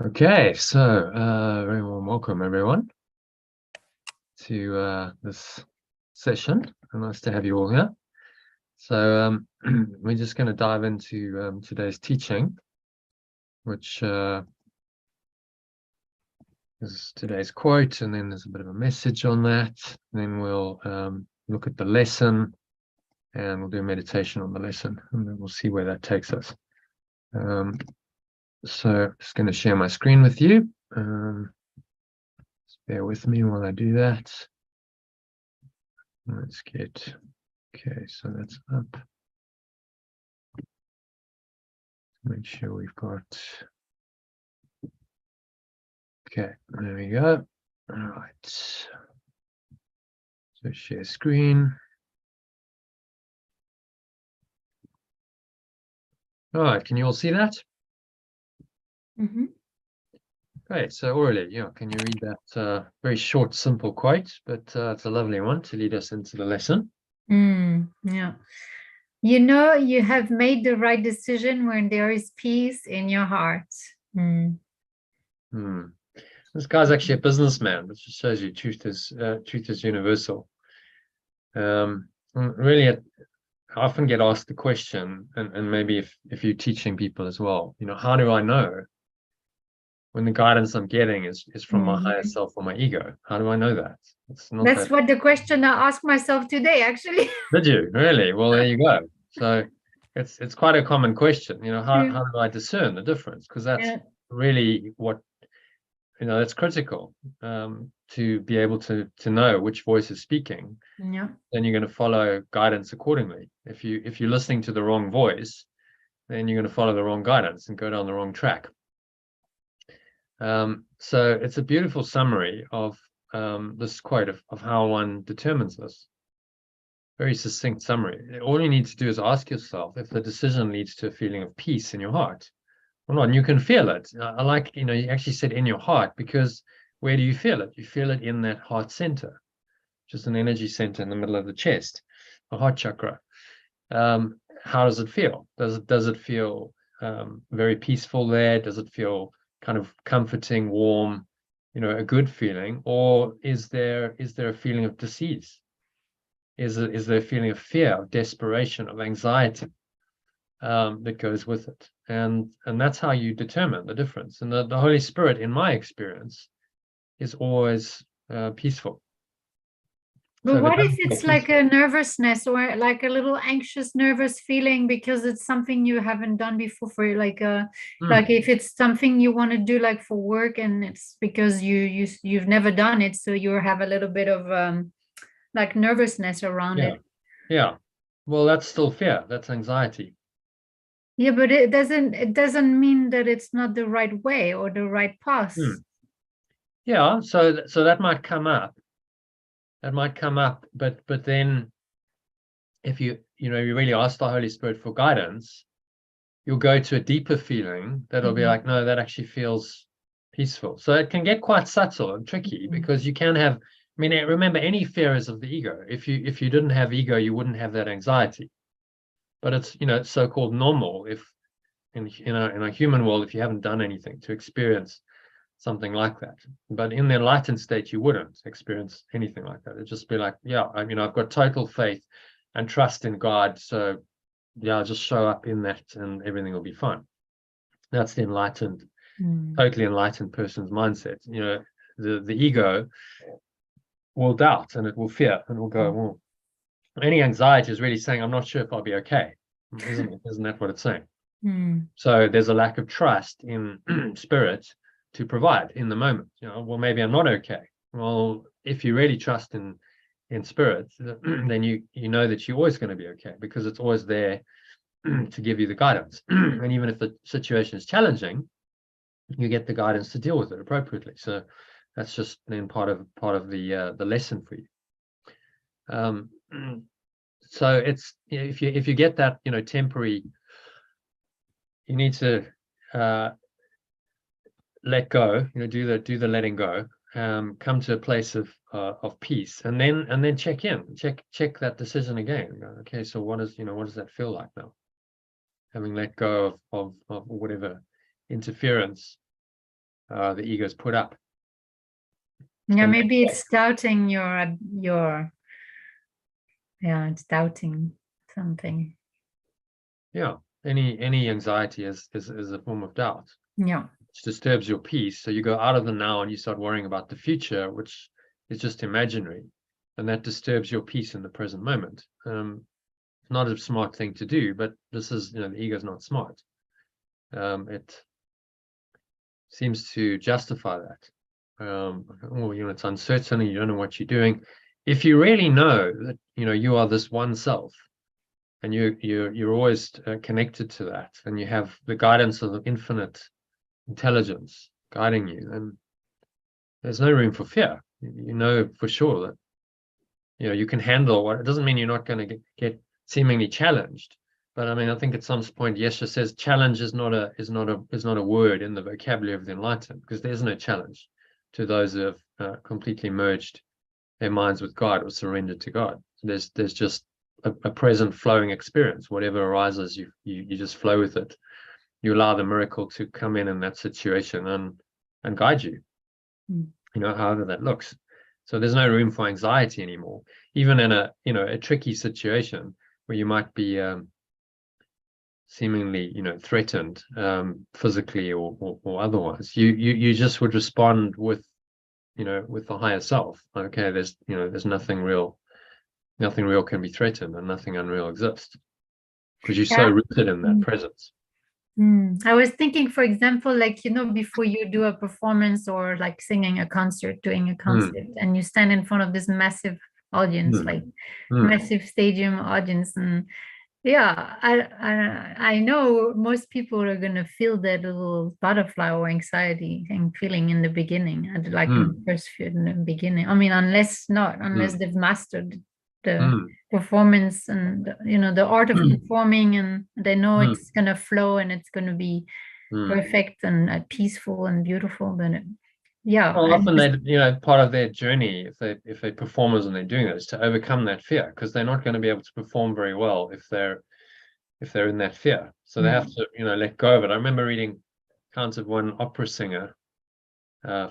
Okay, so very warm welcome everyone to this session. Nice to have you all here. So we're just going to dive into today's teaching, which is today's quote, and then there's a bit of a message on that. Then we'll look at the lesson, and we'll do a meditation on the lesson, and then we'll see where that takes us. So just going to share my screen with you. Just bear with me while I do that. Let's get, okay, so that's up. Make sure we've got, okay, there we go. All right. So share screen. All right, can you all see that? Mm-hmm. Great, so Aurelie, yeah, can you read that very short, simple quote, but it's a lovely one to lead us into the lesson. Yeah. You know, you have made the right decision when there is peace in your heart. This guy's actually a businessman, which just shows you truth is universal. Really, I often get asked the question, and maybe if you're teaching people as well, you know, how do I know when the guidance I'm getting is from my higher self or my ego? How do I know that? It's not That's what the question I asked myself today, actually. Did you really? Well, there you go. So it's quite a common question, you know, how do I discern the difference? Because that's really what, you know, that's critical, to be able to know which voice is speaking. Yeah. Then you're going to follow guidance accordingly. If you're listening to the wrong voice, then you're going to follow the wrong guidance and go down the wrong track. So it's a beautiful summary of this quote of how one determines this. Very succinct summary. All you need to do is ask yourself if the decision leads to a feeling of peace in your heart or not. And you can feel it. I like, you know, you actually said in your heart, because where do you feel it? You feel it in that heart center, just an energy center in the middle of the chest, a heart chakra. How does it feel? Does it feel very peaceful there? Does it feel kind of comforting, warm, you know, a good feeling? Or is there a feeling of disease? Is there a feeling of fear, of desperation, of anxiety that goes with it? And that's how you determine the difference. And the Holy Spirit, in my experience, is always peaceful. But So what if it's like a nervousness or like a little anxious, nervous feeling because it's something you haven't done before, for like like if it's something you want to do like for work and it's because you've never done it, so you have a little bit of like nervousness around it. Yeah. Well, that's still fear. That's anxiety. Yeah, but it doesn't mean that it's not the right way or the right path. Yeah, so that might come up. That might come up, but then if you really ask the Holy Spirit for guidance, you'll go to a deeper feeling that'll be like, no, that actually feels peaceful. So it can get quite subtle and tricky because you can have, I mean, remember, any fear is of the ego. If you didn't have ego, you wouldn't have that anxiety. But it's, you know, it's so-called normal if in a human world, if you haven't done anything to experience something like that. But in the enlightened state, you wouldn't experience anything like that. It'd just be like, yeah, I mean, I've got total faith and trust in God. So yeah, I'll just show up in that and everything will be fine. That's the enlightened, totally enlightened person's mindset. You know, the ego will doubt and it will fear and will go, well, any anxiety is really saying, I'm not sure if I'll be okay. Isn't it? Isn't that what it's saying? So there's a lack of trust in spirit to provide in the moment. You know, well, maybe I'm not okay. Well, if you really trust in spirit, then you know that you're always going to be okay because it's always there to give you the guidance. And even if the situation is challenging, you get the guidance to deal with it appropriately. So that's just then part of the lesson for you. So it's, you know, if you get that, you know, temporary, you need to let go, you know, do the letting go, come to a place of peace, and then check that decision again. Okay, so what does that feel like now? Having let go of whatever interference the ego's put up. Yeah, And maybe it's doubting your yeah, it's doubting something. yeah, any anxiety is a form of doubt. Yeah. Which disturbs your peace. So you go out of the now and you start worrying about the future, which is just imaginary, and that disturbs your peace in the present moment. Not a smart thing to do, but this is, the ego is not smart. It seems to justify that. It's uncertain, you don't know what you're doing. If you really know that, you are this one self, and you're always connected to that, and you have the guidance of the infinite intelligence guiding you, then there's no room for fear. You know for sure that you can handle what. It doesn't mean you're not going to get seemingly challenged, but I mean, I think at some point Yeshe says challenge is not a word in the vocabulary of the enlightened, because there's no challenge to those who have completely merged their minds with God or surrendered to God. There's just a present flowing experience. Whatever arises, you just flow with it. You allow the miracle to come in that situation and guide you, however that looks. So there's no room for anxiety anymore, even in a tricky situation where you might be seemingly threatened physically or otherwise. You just would respond with the higher self. Okay, there's nothing real can be threatened, and nothing unreal exists, because you're so rooted in that presence. I was thinking, for example, like, before you do a performance or like singing a concert, doing a concert, and you stand in front of this massive audience, like massive stadium audience. And yeah, I know most people are going to feel that little butterfly or anxiety and feeling in the beginning, like in the first few, in the beginning. I mean, unless they've mastered the performance and the art of performing, and they know it's gonna flow and it's gonna be perfect and peaceful and beautiful, then often they part of their journey, if they performers and they're doing this, to overcome that fear, because they're not going to be able to perform very well if they're in that fear. So they have to let go of it. I remember reading accounts of one opera singer,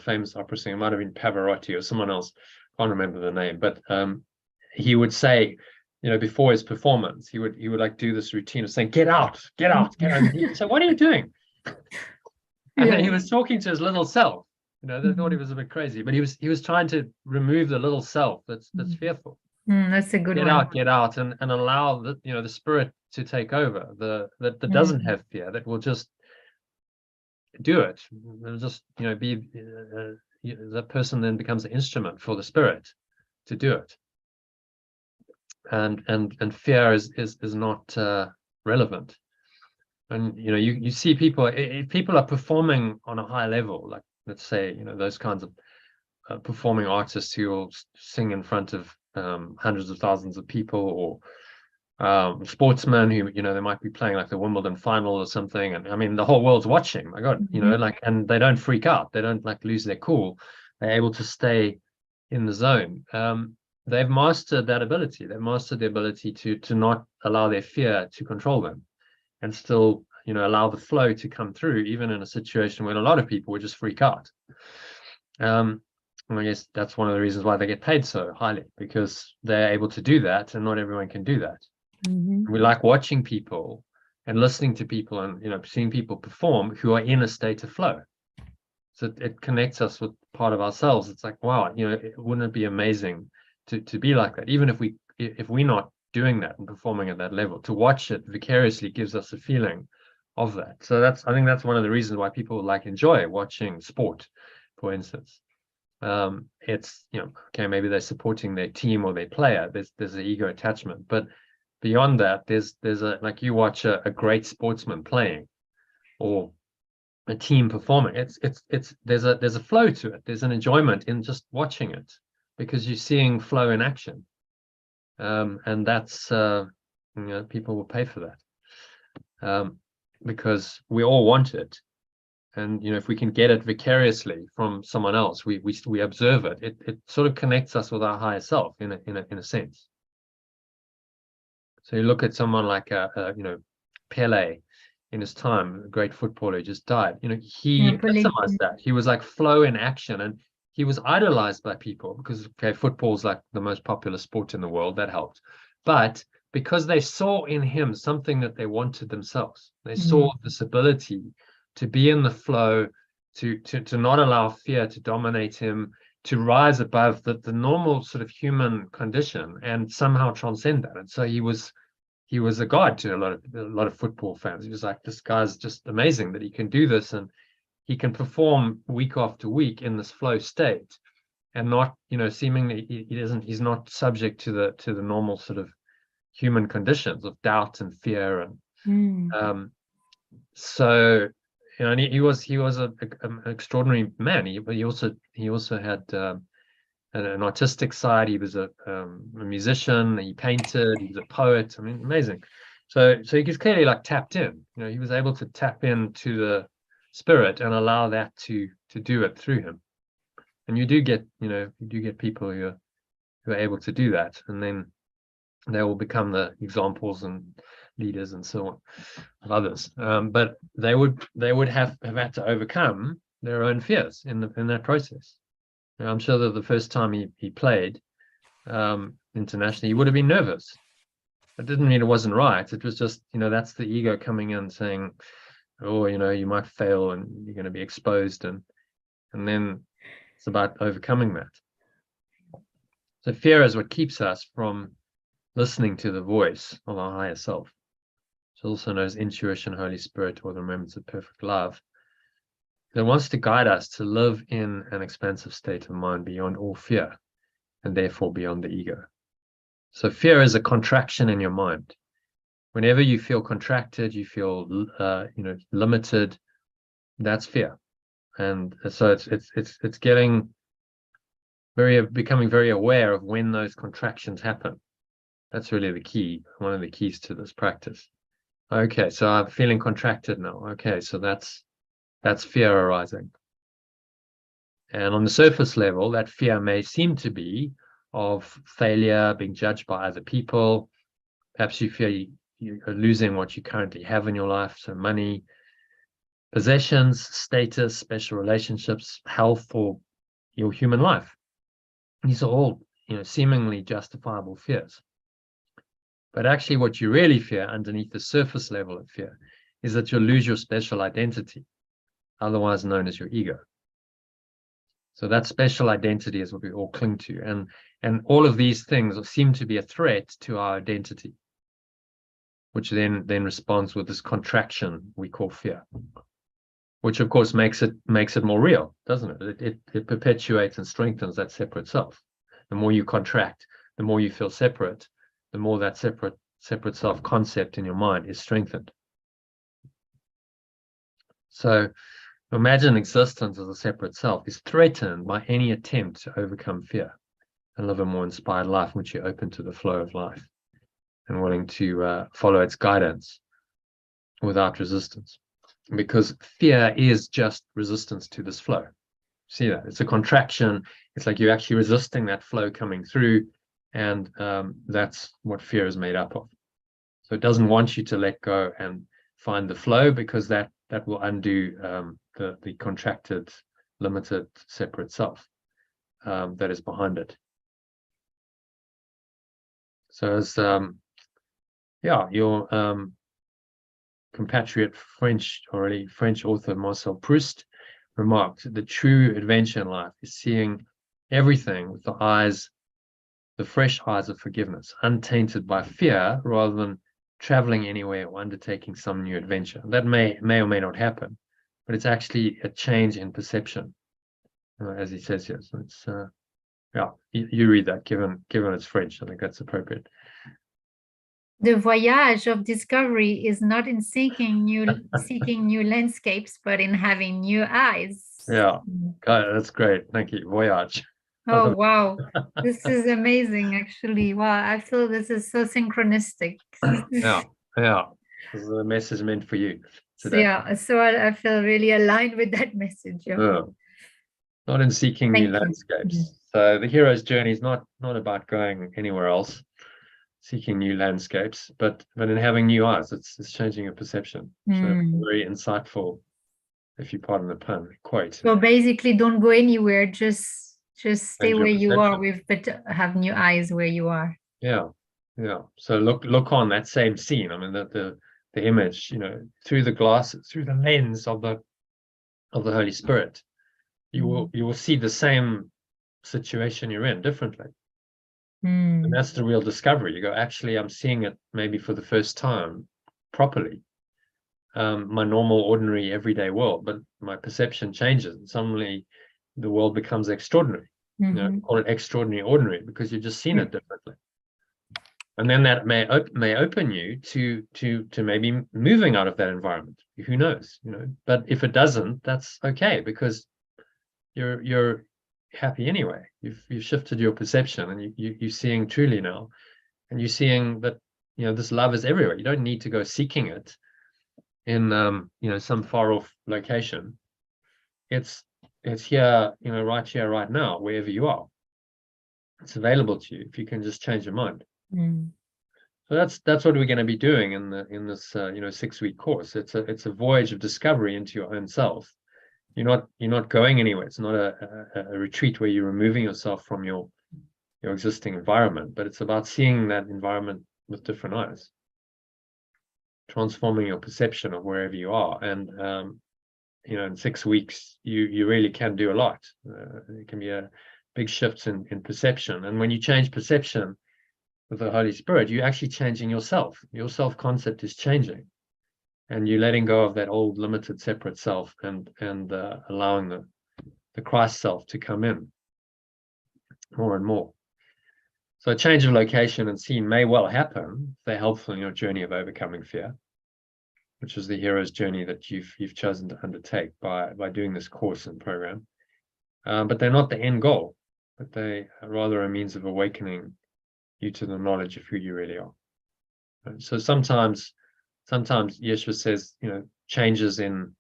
famous opera singer, might have been Pavarotti or someone else, can't remember the name, but he would say, before his performance, he would like do this routine of saying, get out, get out, get out. So what are you doing? And then he was talking to his little self. They thought he was a bit crazy, but he was trying to remove the little self that's fearful. That's a good one. Get out, and allow the spirit to take over, that doesn't have fear, that will just do it. It'll just be that person then becomes an instrument for the spirit to do it. And fear is not relevant. And you see people, if people are performing on a high level, like let's say those kinds of performing artists who will sing in front of hundreds of thousands of people, or sportsmen who they might be playing like the Wimbledon final or something, and I mean the whole world's watching, my God, and they don't freak out, they don't like lose their cool, they're able to stay in the zone. They've mastered that ability. They've mastered the ability to not allow their fear to control them, and still, allow the flow to come through, even in a situation where a lot of people would just freak out. And I guess that's one of the reasons why they get paid so highly, because they're able to do that, and not everyone can do that. We like watching people and listening to people, and seeing people perform who are in a state of flow. So it connects us with part of ourselves. It's like, wow, wouldn't it be amazing to be like that? Even if we're not doing that and performing at that level, to watch it vicariously gives us a feeling of that. So I think that's one of the reasons why people enjoy watching sport, for instance. It's okay, maybe they're supporting their team or their player, there's an ego attachment, but beyond that, there's a, like, you watch a great sportsman playing, or a team performing, there's a flow to it, there's an enjoyment in just watching it, because you're seeing flow in action. And that's people will pay for that, because we all want it. And if we can get it vicariously from someone else, we observe it. It sort of connects us with our higher self in a sense. So you look at someone like Pele, in his time, a great footballer who just died. You know, he Yeah, Pelé. epitomized that. He was like flow in action, and he was idolized by people because, okay, football's like the most popular sport in the world. That helped. But because they saw in him something that they wanted themselves, they saw this ability to be in the flow, to not allow fear to dominate him, to rise above the normal sort of human condition and somehow transcend that. And so he was a god to a lot of football fans. He was like, this guy's just amazing that he can do this, and he can perform week after week in this flow state, and not, you know, seemingly he's not subject to the normal sort of human conditions of doubt and fear. And so, you know, and he was an extraordinary man. He also had an artistic side. He was a musician. He painted. He was a poet. I mean, amazing. So he was clearly like tapped in. You know, he was able to tap into the spirit and allow that to do it through him. And you do get people who are able to do that, and then they will become the examples and leaders and so on of others. But they would have had to overcome their own fears in that process. I'm sure that the first time he played internationally, he would have been nervous. It didn't mean it wasn't right. It was just, you know, that's the ego coming in saying, oh, you know, you might fail and you're going to be exposed, and then it's about overcoming that. So fear is what keeps us from listening to the voice of our higher self. It's also known as intuition, Holy Spirit, or the remembrance of perfect love, that wants to guide us to live in an expansive state of mind beyond all fear, and therefore beyond the ego. So fear is a contraction in your mind. Whenever you feel contracted, you feel limited, that's fear. And so it's becoming very aware of when those contractions happen. That's really the key, one of the keys to this practice. Okay, so I'm feeling contracted now. Okay, so that's fear arising. And on the surface level, that fear may seem to be of failure, being judged by other people. Perhaps you fear you are losing what you currently have in your life, so money, possessions, status, special relationships, health, or your human life. These are all, you know, seemingly justifiable fears. But actually what you really fear underneath the surface level of fear is that you'll lose your special identity, otherwise known as your ego. So that special identity is what we all cling to. And all of these things seem to be a threat to our identity, which then responds with this contraction we call fear, which of course makes it more real, doesn't it? It perpetuates and strengthens that separate self. The more you contract, the more you feel separate, the more that separate self concept in your mind is strengthened. So imagine existence as a separate self is threatened by any attempt to overcome fear and live a more inspired life in which you're open to the flow of life and willing to follow its guidance without resistance. Because fear is just resistance to this flow. See that? It's a contraction. It's like you're actually resisting that flow coming through, and that's what fear is made up of. So it doesn't want you to let go and find the flow, because that will undo the contracted, limited, separate self that is behind it. So as your compatriot French author Marcel Proust remarked, the true adventure in life is seeing everything with the fresh eyes of forgiveness, untainted by fear, rather than traveling anywhere or undertaking some new adventure. That may or may not happen, but it's actually a change in perception, as he says here. So it's you read that, given it's French. I think that's appropriate. The voyage of discovery is not in seeking new landscapes, but in having new eyes. Yeah, that's great. Thank you. Voyage. Oh, wow. This is amazing, actually. Wow, I feel this is so synchronistic. Yeah. This is a message meant for you today. Yeah, so I feel really aligned with that message. Yeah. Not in seeking new landscapes. So the hero's journey is not about going anywhere else. seeking new landscapes, but in having new eyes, it's changing your perception. So very insightful, if you pardon the pun, quote. So basically, don't go anywhere. Just stay Change your where you are perception. but have new eyes where you are. Yeah, yeah. So look on that same scene. I mean, the image, through the glasses, through the lens of the Holy Spirit, you will see the same situation you're in differently. And that's the real discovery. You go, actually, I'm seeing it maybe for the first time properly. My normal, ordinary, everyday world, but my perception changes, and suddenly the world becomes extraordinary. Call it extraordinary ordinary, because you've just seen it differently. And then that may open you to maybe moving out of that environment. Who knows? But if it doesn't, that's okay, because you're happy anyway. You've shifted your perception, and you're seeing truly now, and you're seeing that this love is everywhere. You don't need to go seeking it in some far off location. It's here, right here, right now, wherever you are. It's available to you if you can just change your mind. So that's what we're going to be doing in this 6-week course. It's a voyage of discovery into your own self. You're not going anywhere. It's not a retreat where you're removing yourself from your existing environment, but it's about seeing that environment with different eyes, transforming your perception of wherever you are. And in 6 weeks you really can do a lot. There can be a big shifts in perception, and when you change perception with the Holy Spirit, you're actually changing yourself. Your self-concept is changing, and you're letting go of that old limited separate self and allowing the Christ self to come in more and more. So a change of location and scene may well happen if they're helpful in your journey of overcoming fear, which is the hero's journey that you've chosen to undertake by doing this course and program. But they're not the end goal, but they are rather a means of awakening you to the knowledge of who you really are. So sometimes Yeshua says, changes in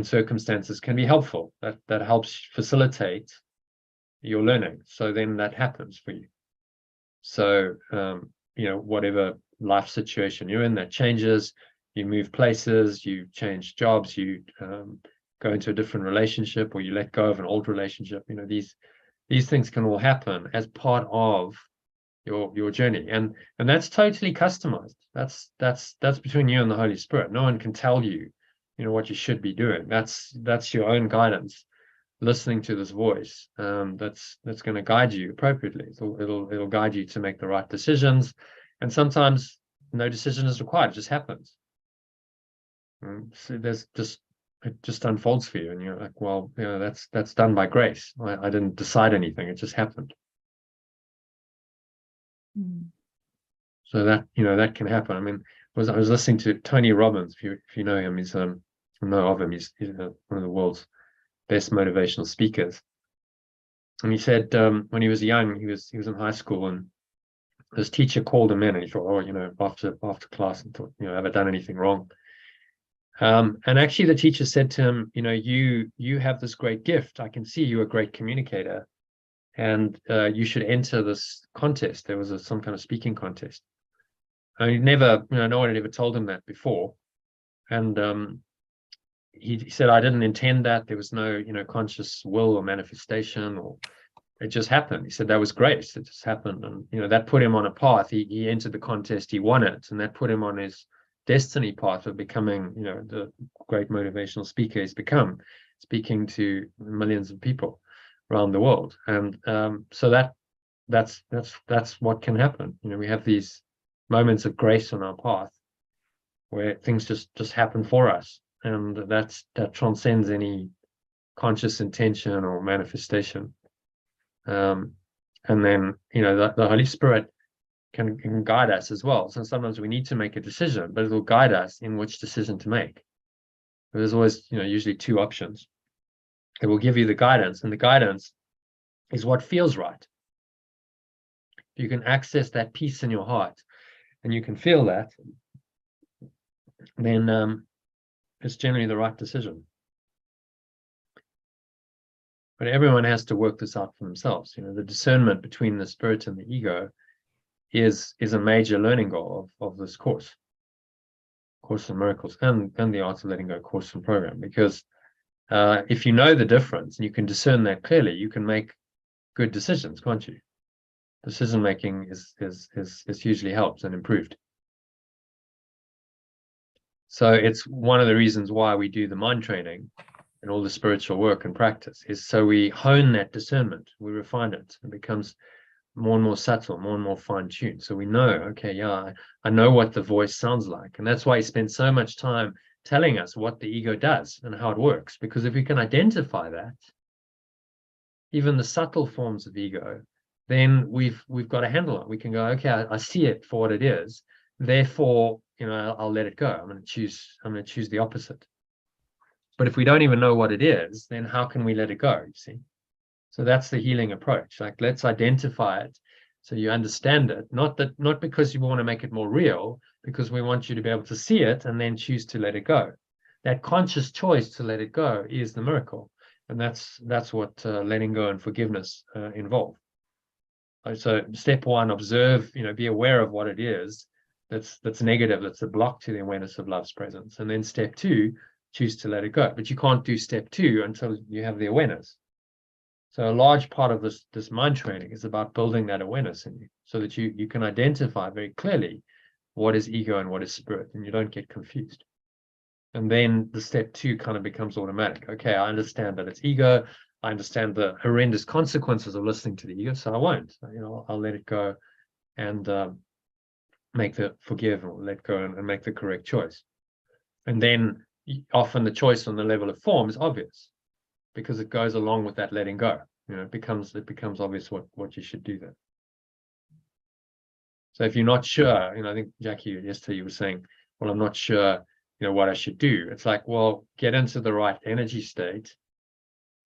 circumstances can be helpful. That helps facilitate your learning. So then that happens for you. So whatever life situation you're in, that changes. You move places, you change jobs, you go into a different relationship, or you let go of an old relationship. These things can all happen as part of your journey, and that's totally customized. That's between you and the Holy Spirit. No one can tell you, what you should be doing. That's your own guidance, listening to this voice. That's going to guide you appropriately. It'll guide you to make the right decisions, and sometimes no decision is required. It just happens. So it just unfolds for you, and you're like, well, that's done by grace. I didn't decide anything. It just happened. So that can happen. I mean, I was listening to Tony Robbins. If you know him, he's know of him. He's one of the world's best motivational speakers. And he said when he was young, he was in high school, and his teacher called him in, and he thought, after class, and thought, have I done anything wrong? And actually, the teacher said to him, you have this great gift. I can see you're a great communicator, and you should enter this contest. There was some kind of speaking contest. And he never, no one had ever told him that before. And he said, I didn't intend that. There was no, conscious will or manifestation, or it just happened. He said that was grace. It just happened. And, that put him on a path. He entered the contest, he won it, and that put him on his destiny path of becoming, the great motivational speaker he's become, speaking to millions of people around the world. And so that's what can happen. We have these moments of grace on our path where things just happen for us, and that transcends any conscious intention or manifestation. And then the Holy Spirit can guide us as well. So sometimes we need to make a decision, but it will guide us in which decision to make. There's always usually two options. It will give you the guidance, and the guidance is what feels right. If you can access that peace in your heart and you can feel that, then it's generally the right decision. But everyone has to work this out for themselves. The discernment between the spirit and the ego is a major learning goal of this Course in Miracles, and the Art of Letting Go course and program. Because if you know the difference and you can discern that clearly, you can make good decisions, can't you? Decision making is hugely helped and improved. So it's one of the reasons why we do the mind training and all the spiritual work and practice, is so we hone that discernment, we refine it, it becomes more and more subtle, more and more fine-tuned. So we know, okay, yeah, I know what the voice sounds like. And that's why he spends so much time telling us what the ego does and how it works. Because if we can identify that, even the subtle forms of ego, then we've got a handle on it. We can go, okay, I see it for what it is. Therefore, I'll let it go. I'm going to choose the opposite. But if we don't even know what it is, then how can we let it go? You see? So that's the healing approach. Like, let's identify it so you understand it. Not because you want to make it more real, because we want you to be able to see it and then choose to let it go. That conscious choice to let it go is the miracle. And that's what letting go and forgiveness involve. So step one, observe, be aware of what it is that's negative, that's a block to the awareness of love's presence. And then step two, choose to let it go. But you can't do step two until you have the awareness. So a large part of this mind training is about building that awareness in you, so that you can identify very clearly what is ego and what is spirit, and you don't get confused. And then the step two kind of becomes automatic. Okay, I understand that it's ego. I understand the horrendous consequences of listening to the ego, so I won't. I'll let it go and forgive or let go and make the correct choice. And then often the choice on the level of form is obvious, because it goes along with that letting go. It becomes obvious what you should do then. So if you're not sure, I think Jackie yesterday you were saying, well, I'm not sure, what I should do. It's like, well, get into the right energy state,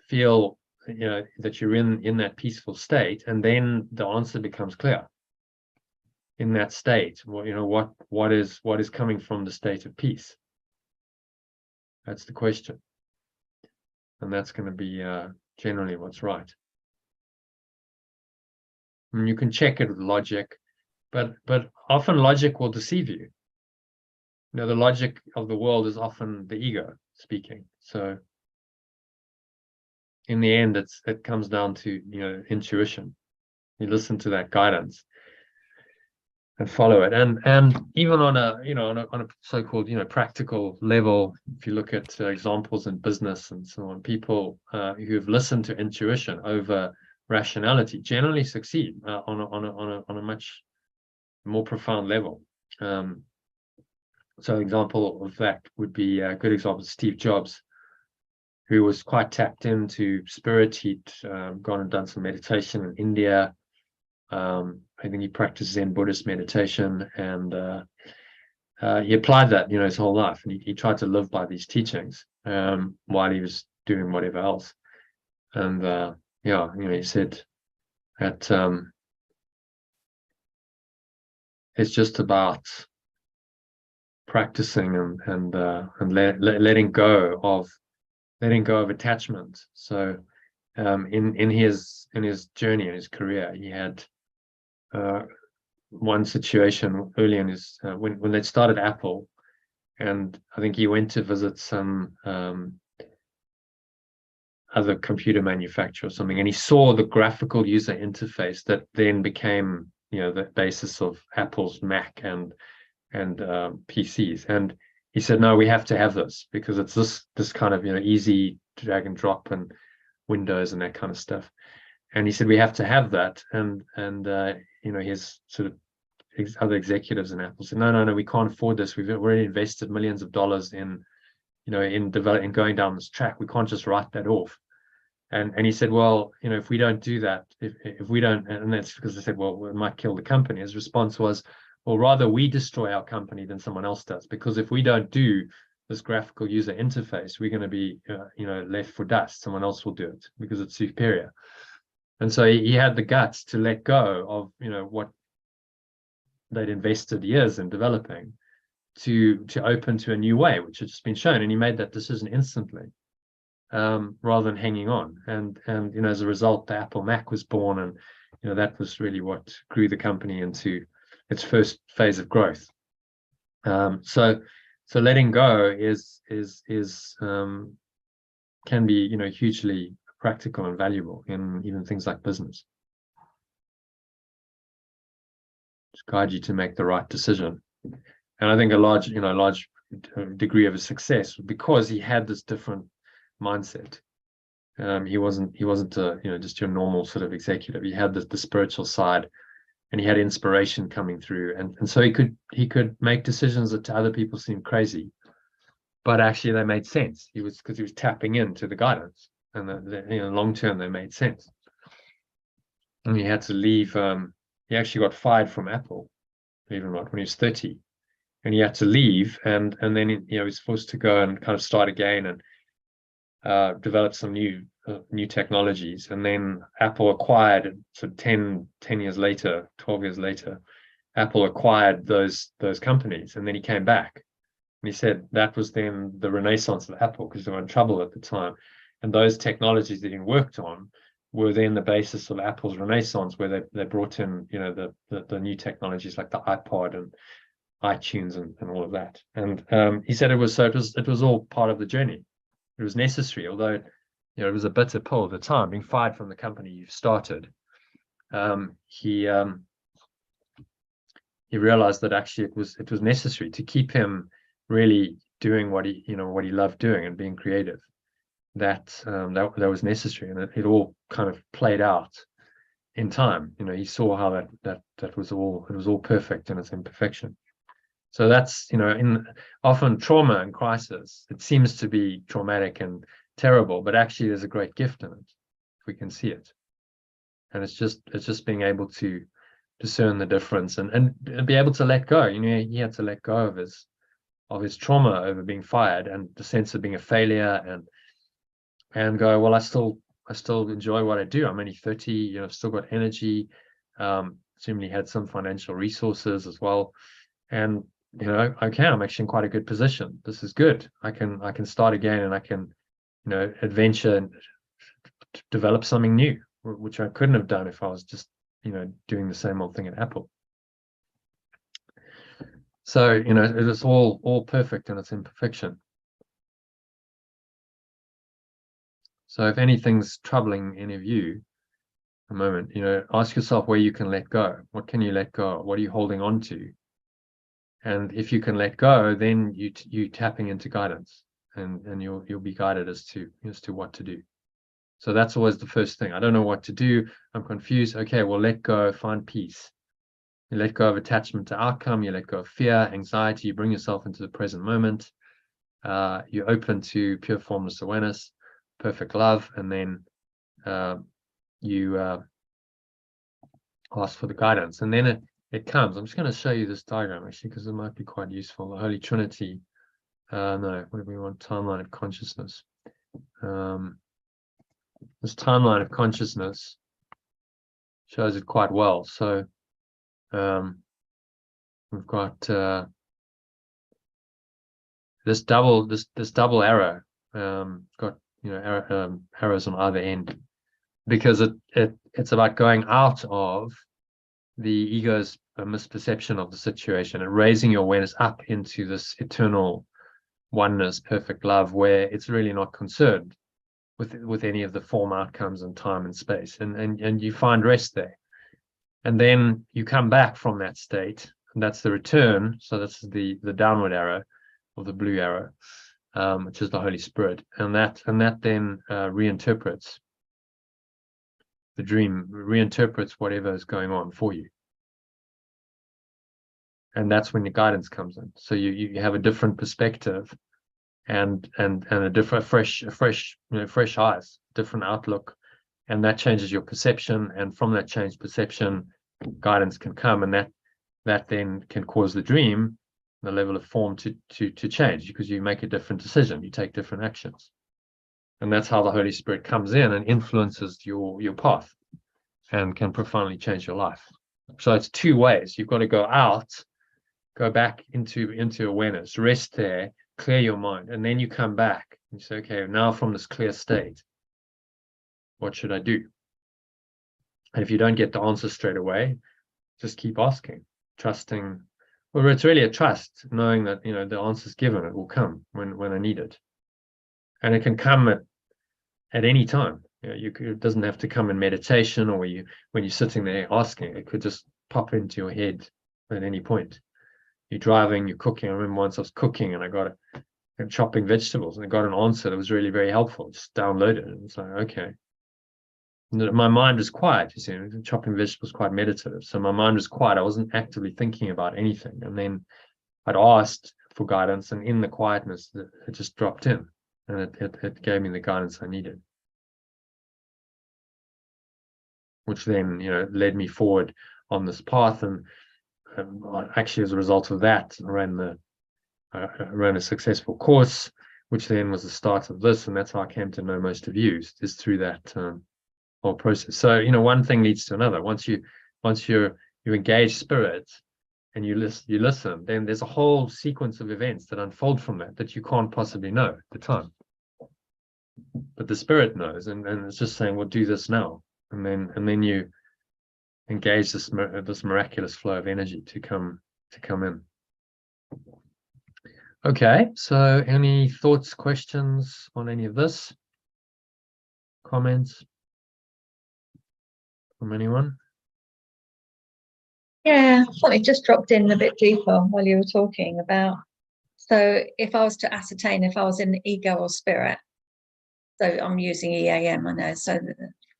feel, that you're in that peaceful state, and then the answer becomes clear. In that state, well, what is coming from the state of peace? That's the question. And that's going to be generally what's right. And you can check it with logic, but often logic will deceive you. The logic of the world is often the ego speaking. So in the end, it comes down to intuition. You listen to that guidance and follow it. And even on a so-called practical level, if you look at examples in business and so on, people who have listened to intuition over rationality generally succeed on a much more profound level. So example of that would be a good example, Steve Jobs, who was quite tapped into spirit. He'd gone and done some meditation in India. I think he practiced Zen Buddhist meditation, and he applied that, his whole life, and he tried to live by these teachings while he was doing whatever else. And he said that it's just about practicing and letting go of attachment. So in his journey, in his career, he had one situation early in his when they started Apple, and I think he went to visit some other computer manufacturer or something, and he saw the graphical user interface that then became the basis of Apple's Mac and PCs. And he said, no, we have to have this, because it's this kind of easy drag and drop and Windows and that kind of stuff. And he said, we have to have that. And his sort of other executives in Apple said, no, we can't afford this. We've already invested millions of dollars in developing, going down this track. We can't just write that off. And he said, well, if we don't do that, if we don't, and that's because I said, well, it might kill the company. His response was, well, rather we destroy our company than someone else does, because if we don't do this graphical user interface, we're going to be left for dust. Someone else will do it because it's superior. And so he had the guts to let go of what they'd invested years in developing, to open to a new way, which had just been shown. And he made that decision instantly, rather than hanging on. And as a result, the Apple Mac was born, and that was really what grew the company into its first phase of growth. So letting go can be, you know, hugely practical and valuable in even things like business. Just guide you to make the right decision. And I think a large degree of his success because he had this different mindset. He wasn't just your normal sort of executive. He had the spiritual side, and he had inspiration coming through, and so he could make decisions that to other people seemed crazy, but actually they made sense. Because he was tapping into the guidance, and long term they made sense. And he had to leave. He actually got fired from Apple, even when he was 30, and he had to leave, and then he was forced to go and kind of start again and develop some new technologies. And then Apple acquired, so 10 years later, 12 years later, Apple acquired those companies, and then he came back. And he said that was then the renaissance of Apple, because they were in trouble at the time. And those technologies that he worked on were then the basis of Apple's renaissance, where they brought in, the new technologies like the iPod and iTunes and all of that. And he said it was all part of the journey. It was necessary, although it was a bitter pill at the time, being fired from the company you've started. He realized that actually it was necessary to keep him really doing what he loved doing and being creative. That was necessary, and it all kind of played out in time. He saw how that was all perfect in its imperfection. So that's, in often trauma and crisis, it seems to be traumatic and terrible, but actually there's a great gift in it if we can see it. And it's just being able to discern the difference and be able to let go. He had to let go of his trauma over being fired and the sense of being a failure, and go, well, I still enjoy what I do. I'm only 30, I've still got energy. Assuming he had some financial resources as well. And okay, I'm actually in quite a good position. This is good. I can start again, and I can, adventure and develop something new, which I couldn't have done if I was just, doing the same old thing at Apple. So, it is all perfect in its imperfection. So if anything's troubling any of you at the moment, ask yourself where you can let go. What can you let go of? What are you holding on to? And if you can let go, then you tapping into guidance, and you'll be guided as to what to do. So that's always the first thing. I don't know what to do. I'm confused. Okay, well, let go, find peace. You let go of attachment to outcome. You let go of fear, anxiety. You bring yourself into the present moment. You're open to pure formless awareness, perfect love, and then you ask for the guidance, and then it comes. I'm just going to show you this diagram actually, because it might be quite useful. The Holy Trinity. No, what do we want? Timeline of consciousness. This timeline of consciousness shows it quite well. So we've got this double arrow. Got arrows on either end, because it's about going out of the ego's misperception of the situation and raising your awareness up into this eternal oneness, perfect love, where it's really not concerned with any of the form, outcomes, and time and space, and you find rest there. And then you come back from that state, and that's the return. So that's the downward arrow, or the blue arrow, which is the Holy Spirit, and that then reinterprets the dream, reinterprets whatever is going on for you. And that's when your guidance comes in. So you have a different perspective, and a different, fresh eyes, different outlook, and that changes your perception. And from that changed perception, guidance can come, and that then can cause the dream, the level of form, to change, because you make a different decision, you take different actions. And that's how the Holy Spirit comes in and influences your path and can profoundly change your life. So it's two ways. You've got to go out, go back into awareness, rest there, clear your mind, and then you come back and you say, okay, now from this clear state, what should I do? And if you don't get the answer straight away, just keep asking. trusting, well, it's really a trust, knowing that, the answer's given, it will come when I need it. And it can come at any time. It doesn't have to come in meditation, or when you're sitting there asking. It could just pop into your head at any point. You're driving, you're cooking. I remember once I was cooking and I got chopping vegetables, and I got an answer that was really very helpful. Just download it, and it's like, okay. My mind was quiet. You see, chopping vegetables quite meditative, so my mind was quiet. I wasn't actively thinking about anything, and then I'd asked for guidance, and in the quietness, it just dropped in, and it gave me the guidance I needed, which then led me forward on this path. And actually, as a result of that, I ran a successful course, which then was the start of this, and that's how I came to know most of you, is through that whole process. So one thing leads to another. Once you engage spirit and you listen, then there's a whole sequence of events that unfold from that you can't possibly know at the time, but the spirit knows, and it's just saying, well, do this now, and then you engage this miraculous flow of energy to come in. Okay, so any thoughts, questions on any of this? Comments from anyone? Yeah, something just dropped in a bit deeper while you were talking about. So if I was to ascertain if I was in ego or spirit, so I'm using EAM, I know, so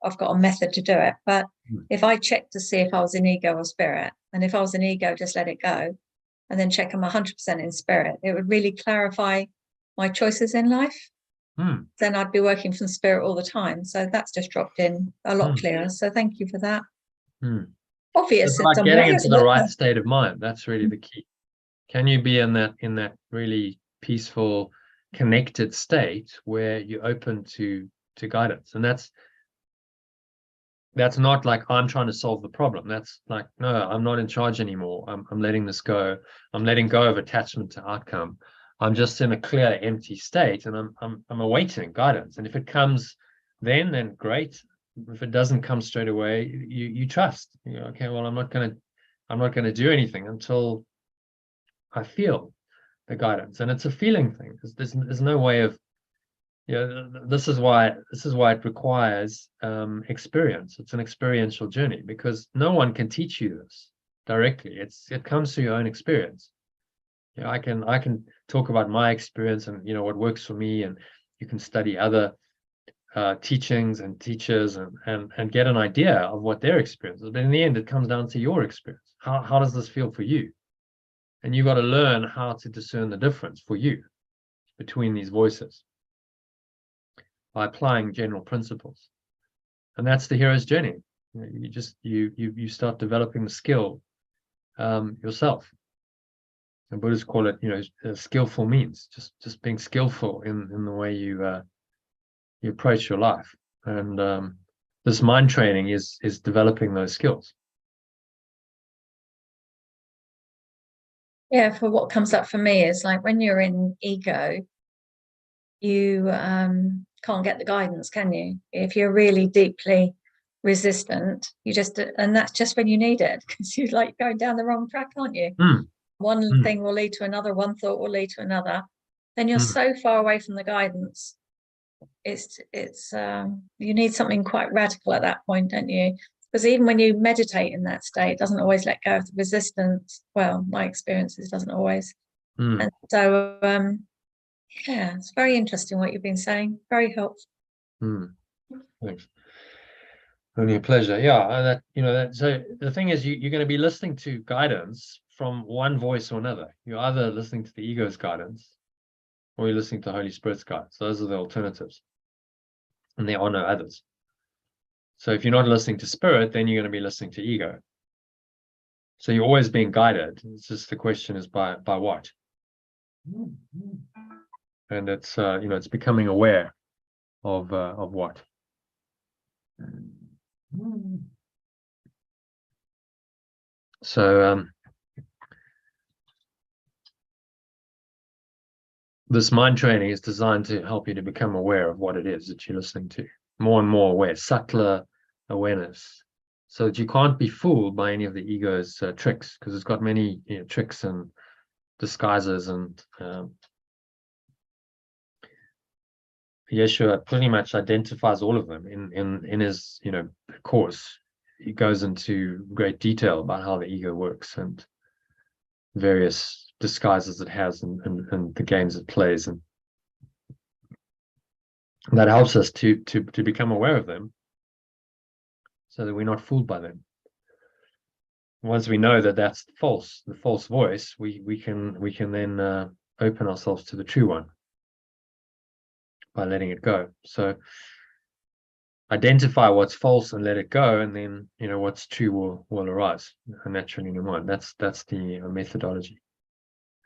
I've got a method to do it. But if I check to see if I was in ego or spirit, and if I was in ego, just let it go, and then check I'm 100% in spirit, it would really clarify my choices in life. Then I'd be working from spirit all the time. So that's just dropped in a lot clearer. So thank you for that. Obvious. It's like getting into the right state of mind. That's really the key. Can you be in that really peaceful, connected state where you're open to guidance? And that's not like I'm trying to solve the problem. That's like, no, I'm not in charge anymore. I'm letting this go. I'm letting go of attachment to outcome. I'm just in a clear, empty state, and I'm awaiting guidance. And if it comes then great. If it doesn't come straight away, you trust. Okay, well, I'm not gonna do anything until I feel the guidance. And it's a feeling thing, because there's no way of, this is why it requires experience. It's an experiential journey, because no one can teach you this directly. It comes through your own experience. I can talk about my experience and what works for me, and you can study other teachings and teachers and get an idea of what their experience is. But in the end, it comes down to your experience. How does this feel for you? And you've got to learn how to discern the difference for you between these voices by applying general principles. And that's the hero's journey. You start developing the skill yourself. And Buddhists call it, skillful means, just being skillful in the way you approach your life. And this mind training is developing those skills. Yeah, for what comes up for me is like when you're in ego, you can't get the guidance, can you? If you're really deeply resistant, and that's just when you need it, because you're like going down the wrong track, aren't you? One thing will lead to another, one thought will lead to another. Then you're so far away from the guidance. It's you need something quite radical at that point, don't you? Because even when you meditate in that state, it doesn't always let go of the resistance. Well, my experience is it doesn't always. And so yeah, it's very interesting what you've been saying. Very helpful. Thanks. Only a pleasure. Yeah, so the thing is, you're going to be listening to guidance from one voice or another. You're either listening to the ego's guidance, or you're listening to Holy Spirit's guidance. Those are the alternatives, and there are no others. So if you're not listening to spirit, then you're going to be listening to ego. So you're always being guided. It's just the question is by what? And it's it's becoming aware of what. So this mind training is designed to help you to become aware of what it is that you're listening to. More and more aware, subtler awareness, so that you can't be fooled by any of the ego's tricks, because it's got many tricks and disguises, and Yeshua pretty much identifies all of them in his course. He goes into great detail about how the ego works and various disguises it has, and the games it plays, and that helps us to become aware of them, so that we're not fooled by them. Once we know that that's false, the false voice, we can then open ourselves to the true one by letting it go. So identify what's false and let it go, and then what's true will arise naturally in your mind. That's the methodology.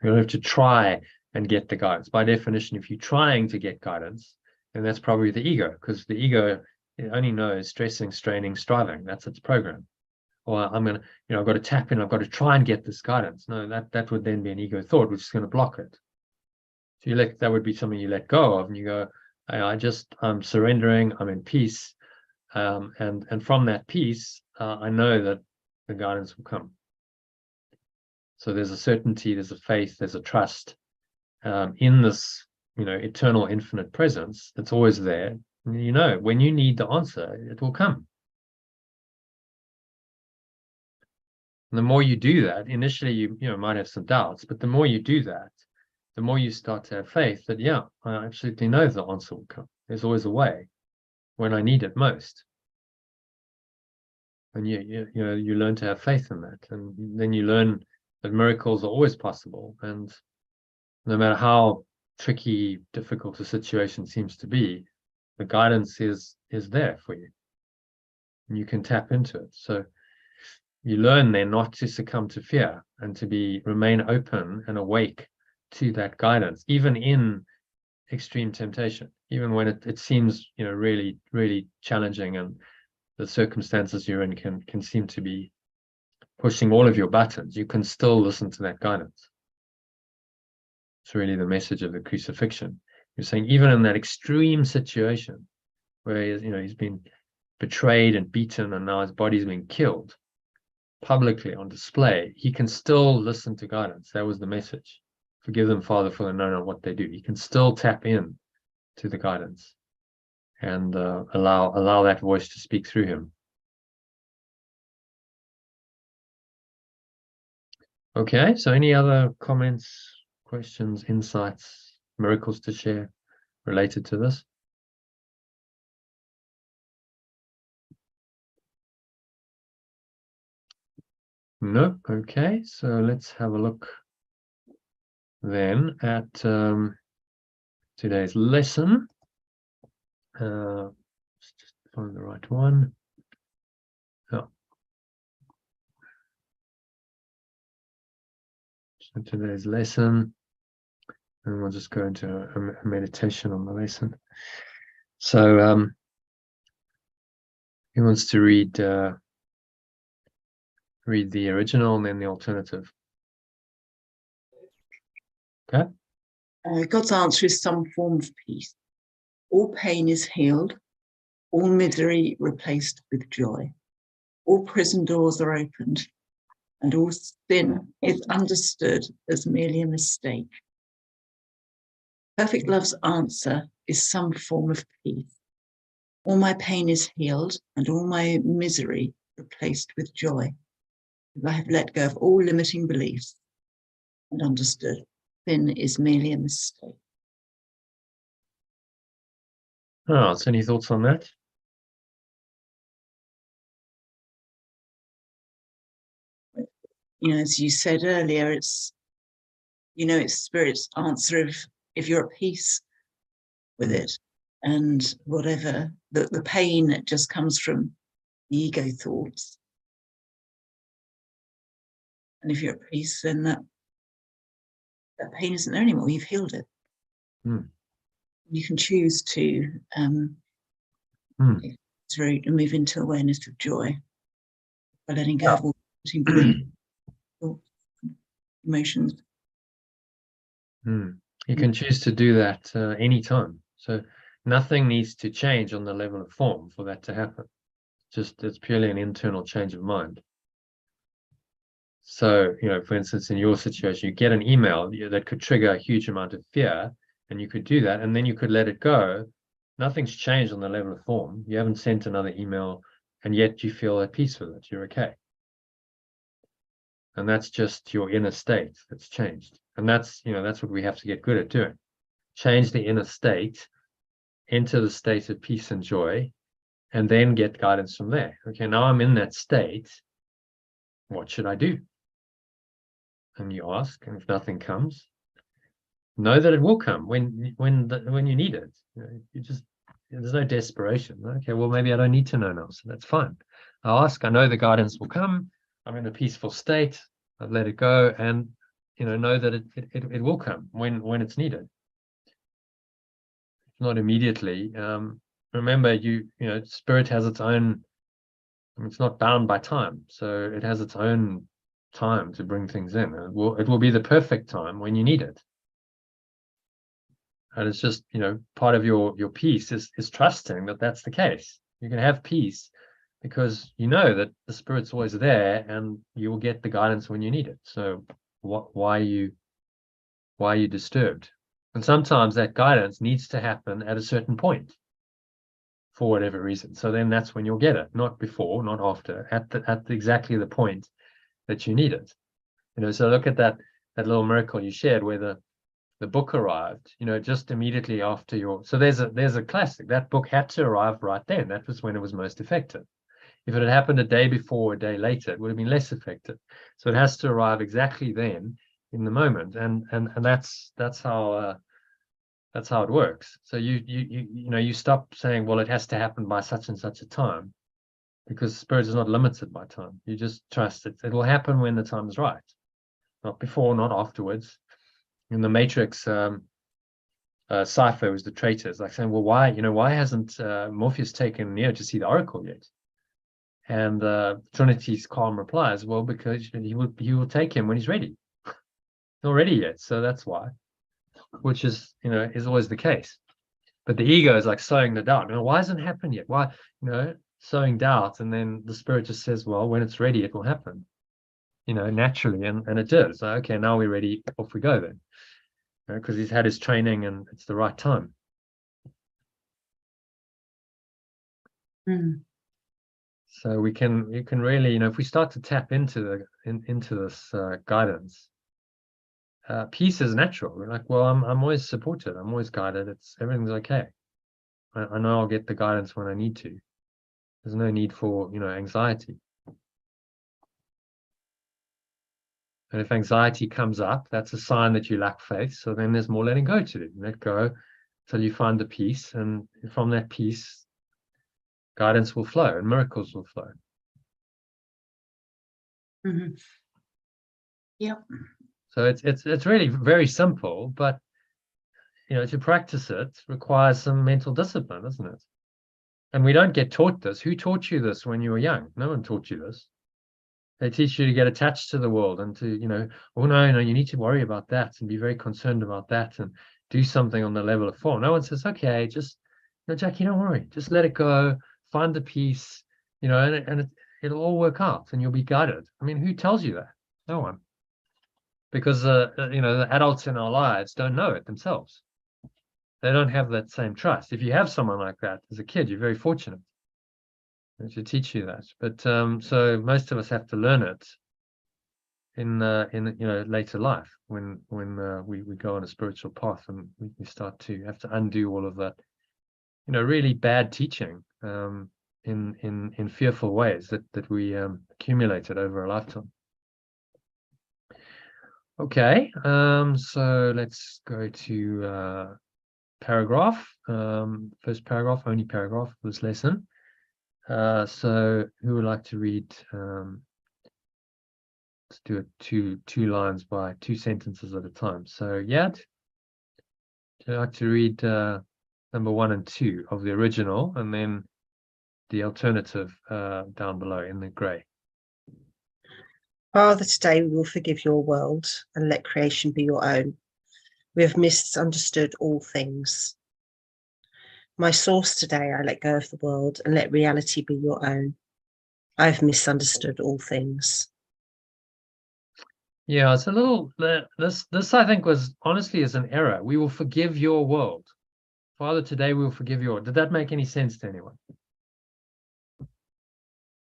You don't have to try and get the guidance. By definition, if you're trying to get guidance, then that's probably the ego, because the ego, it only knows stressing, straining, striving. That's its program. Or I've got to tap in, I've got to try and get this guidance. No, that would then be an ego thought, which is going to block it. So that would be something you let go of, and you go, I'm surrendering, I'm in peace, and from that peace, I know that the guidance will come. So there's a certainty, there's a faith, there's a trust in this, eternal, infinite presence that's always there. And when you need the answer, it will come. And the more you do that, initially you might have some doubts, but the more you do that, the more you start to have faith that, yeah, I absolutely know the answer will come. There's always a way when I need it most. And you learn to have faith in that. And then you learn that miracles are always possible. And no matter how tricky, difficult a situation seems to be, the guidance is there for you. And you can tap into it. So you learn then not to succumb to fear, and to remain open and awake to that guidance, even in extreme temptation, even when it seems really, really challenging, and the circumstances you're in can seem to be pushing all of your buttons. You can still listen to that guidance. It's really the message of the crucifixion. You're saying, even in that extreme situation where he's been betrayed and beaten, and now his body's been killed publicly on display, he can still listen to guidance. That was the message. Forgive them, Father, for they know not what they do. He can still tap in to the guidance and allow that voice to speak through him. Okay, so any other comments, questions, insights, miracles to share related to this? No. Okay, so let's have a look then at today's lesson. Let's just find the right one. Oh. So today's lesson, and we'll just go into a meditation on the lesson. So he wants to read the original and then the alternative. Okay. God's answer is some form of peace. All pain is healed, all misery replaced with joy. All prison doors are opened, and all sin is understood as merely a mistake. Perfect love's answer is some form of peace. All my pain is healed, and all my misery replaced with joy. I have let go of all limiting beliefs and understood sin is merely a mistake. Oh, so any thoughts on that? As you said earlier, it's Spirit's answer of if you're at peace with it, and whatever the pain that just comes from the ego thoughts. And if you're at peace, then that pain isn't there anymore. You've healed it. You can choose to move into awareness of joy by letting go of all emotions. You can choose to do that anytime. So nothing needs to change on the level of form for that to happen. it's purely an internal change of mind. So, for instance, in your situation, you get an email that could trigger a huge amount of fear, and you could do that, and then you could let it go. Nothing's changed on the level of form. You haven't sent another email, and yet you feel at peace with it. You're okay. And that's just your inner state that's changed. And that's what we have to get good at doing. Change the inner state, enter the state of peace and joy, and then get guidance from there. Okay, now I'm in that state. What should I do? And you ask, and if nothing comes, know that it will come when you need it. There's no desperation. Okay, well, maybe I don't need to know now, so that's fine. I ask, I know the guidance will come. I'm in a peaceful state. I've let it go, and know that it will come when it's needed. Not immediately. Remember, spirit has its own. It's not bound by time, so it has its own time to bring things in. It will be the perfect time when you need it. And it's just, part of your peace is trusting that that's the case. You can have peace because you know that the spirit's always there, and you will get the guidance when you need it. So why are you disturbed? And sometimes that guidance needs to happen at a certain point for whatever reason. So then that's when you'll get it, not before, not after, at exactly the point that you need it. So look at that little miracle you shared where the book arrived, just immediately after so there's a classic. That book had to arrive right then. That was when it was most effective. If it had happened a day before or a day later, it would have been less effective. So it has to arrive exactly then in the moment. And that's how it works. So you stop saying, well, it has to happen by such and such a time, because spirit is not limited by time. You just trust it. It will happen when the time is right, not before, not afterwards. In the Matrix, Cypher was the traitor. It's like saying, well, why hasn't Morpheus taken Neo to see the Oracle yet? And Trinity's calm replies, well, because he will take him when he's ready. Not ready yet, so that's why. Which is always the case. But the ego is like sowing the doubt. Why hasn't it happened yet? Why, sowing doubt, and then the spirit just says, well, when it's ready, it will happen. Naturally, and it does. Okay, now we're ready. Off we go then. Because he's had his training, and it's the right time. So you can really, if we start to tap into this guidance, peace is natural. We're like, well, I'm always supported. I'm always guided. Everything's okay. I know I'll get the guidance when I need to. There's no need for anxiety. And if anxiety comes up, that's a sign that you lack faith. So then there's more letting go to do. Let go till you find the peace, and from that peace, guidance will flow and miracles will flow. Mm-hmm. Yeah. So it's really very simple, but to practice it requires some mental discipline, isn't it? And we don't get taught this. Who taught you this when you were young? No one taught you this. They teach you to get attached to the world and to, oh no, you need to worry about that and be very concerned about that and do something on the level of form. No one says, okay, just, Jackie, don't worry, just let it go, find the peace, and it'll all work out and you'll be guided. I mean, who tells you that? No one. Because, the adults in our lives don't know it themselves. They don't have that same trust. If you have someone like that as a kid, you're very fortunate to teach you that. But so most of us have to learn it in later life when we go on a spiritual path, and we start to have to undo all of that really bad teaching in fearful ways that we accumulated over a lifetime. Okay, so let's go to paragraph, first paragraph, only paragraph of this lesson. So who would like to read? Let's do it two lines by 2 sentences at a time. So Yad, would you like to read number 1 and 2 of the original, and then the alternative down below in the grey? Father, today we will forgive your world and let creation be your own. We have misunderstood all things. My source today, I let go of the world and let reality be your own. I've misunderstood all things. Yeah, it's a little, this I think was honestly is an error. We will forgive your world. Father, today we will forgive your. Did that make any sense to anyone?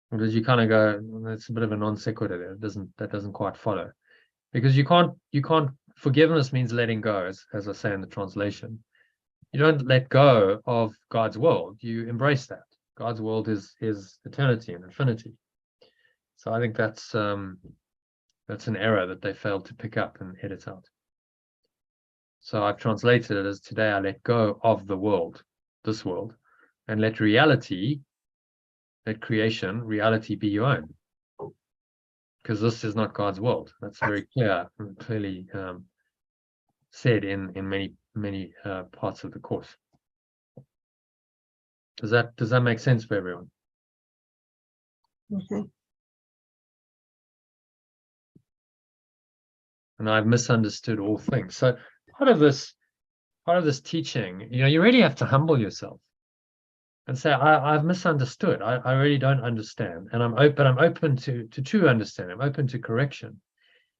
Or did you kind of go, that's a bit of a non sequitur there. That doesn't quite follow. Because you can't forgiveness means letting go, as I say in the translation. You don't let go of God's world, you embrace that. God's world is eternity and infinity. So I think that's an error that they failed to pick up and edit out. So I've translated it as today I let go of the world, this world, and let reality, let creation, reality be your own. Because this is not God's world. That's very clear and clearly said in many parts of the course. Does that make sense for everyone? Mhm. And I've misunderstood all things. So part of this teaching, you really have to humble yourself and say, I've misunderstood. I really don't understand. And I'm open to true understanding. I'm open to correction.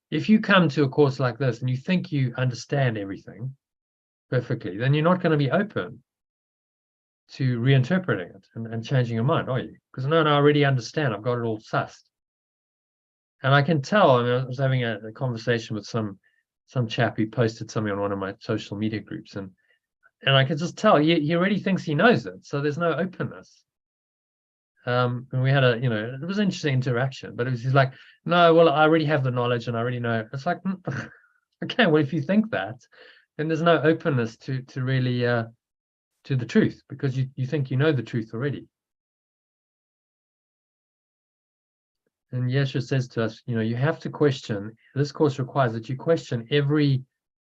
If you come to a course like this and you think you understand everything perfectly, then you're not going to be open to reinterpreting it and changing your mind, are you? Because no, I already understand. I've got it all sussed. And I can tell, I was having a conversation with some chap who posted something on one of my social media groups, and I could just tell he already thinks he knows it. So there's no openness. And we had it was an interesting interaction, but he's like, no, well, I already have the knowledge and I already know. It's like, okay, well, if you think that, then there's no openness to really to the truth, because you think you know the truth already. And Yeshua says to us, you have to question. This course requires that you question every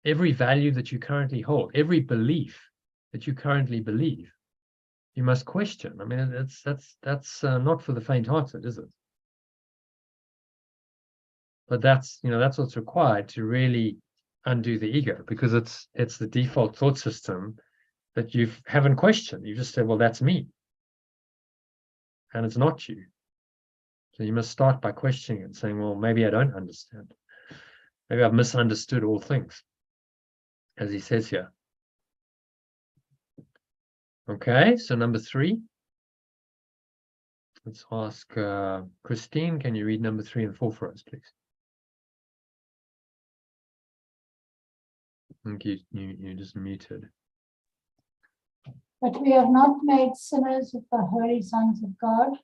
value that you currently hold, every belief that you currently believe. You must question. I mean, that's not for the faint-hearted, is it? But that's what's required to really undo the ego, because it's the default thought system that you haven't questioned. You just said, well, that's me, and it's not you. So you must start by questioning and saying, well, maybe I don't understand. Maybe I've misunderstood all things, as he says here. Okay, so number 3. Let's ask Christine, can you read number 3 and 4 for us, please? I think you just muted. But we have not made sinners of the holy sons of God,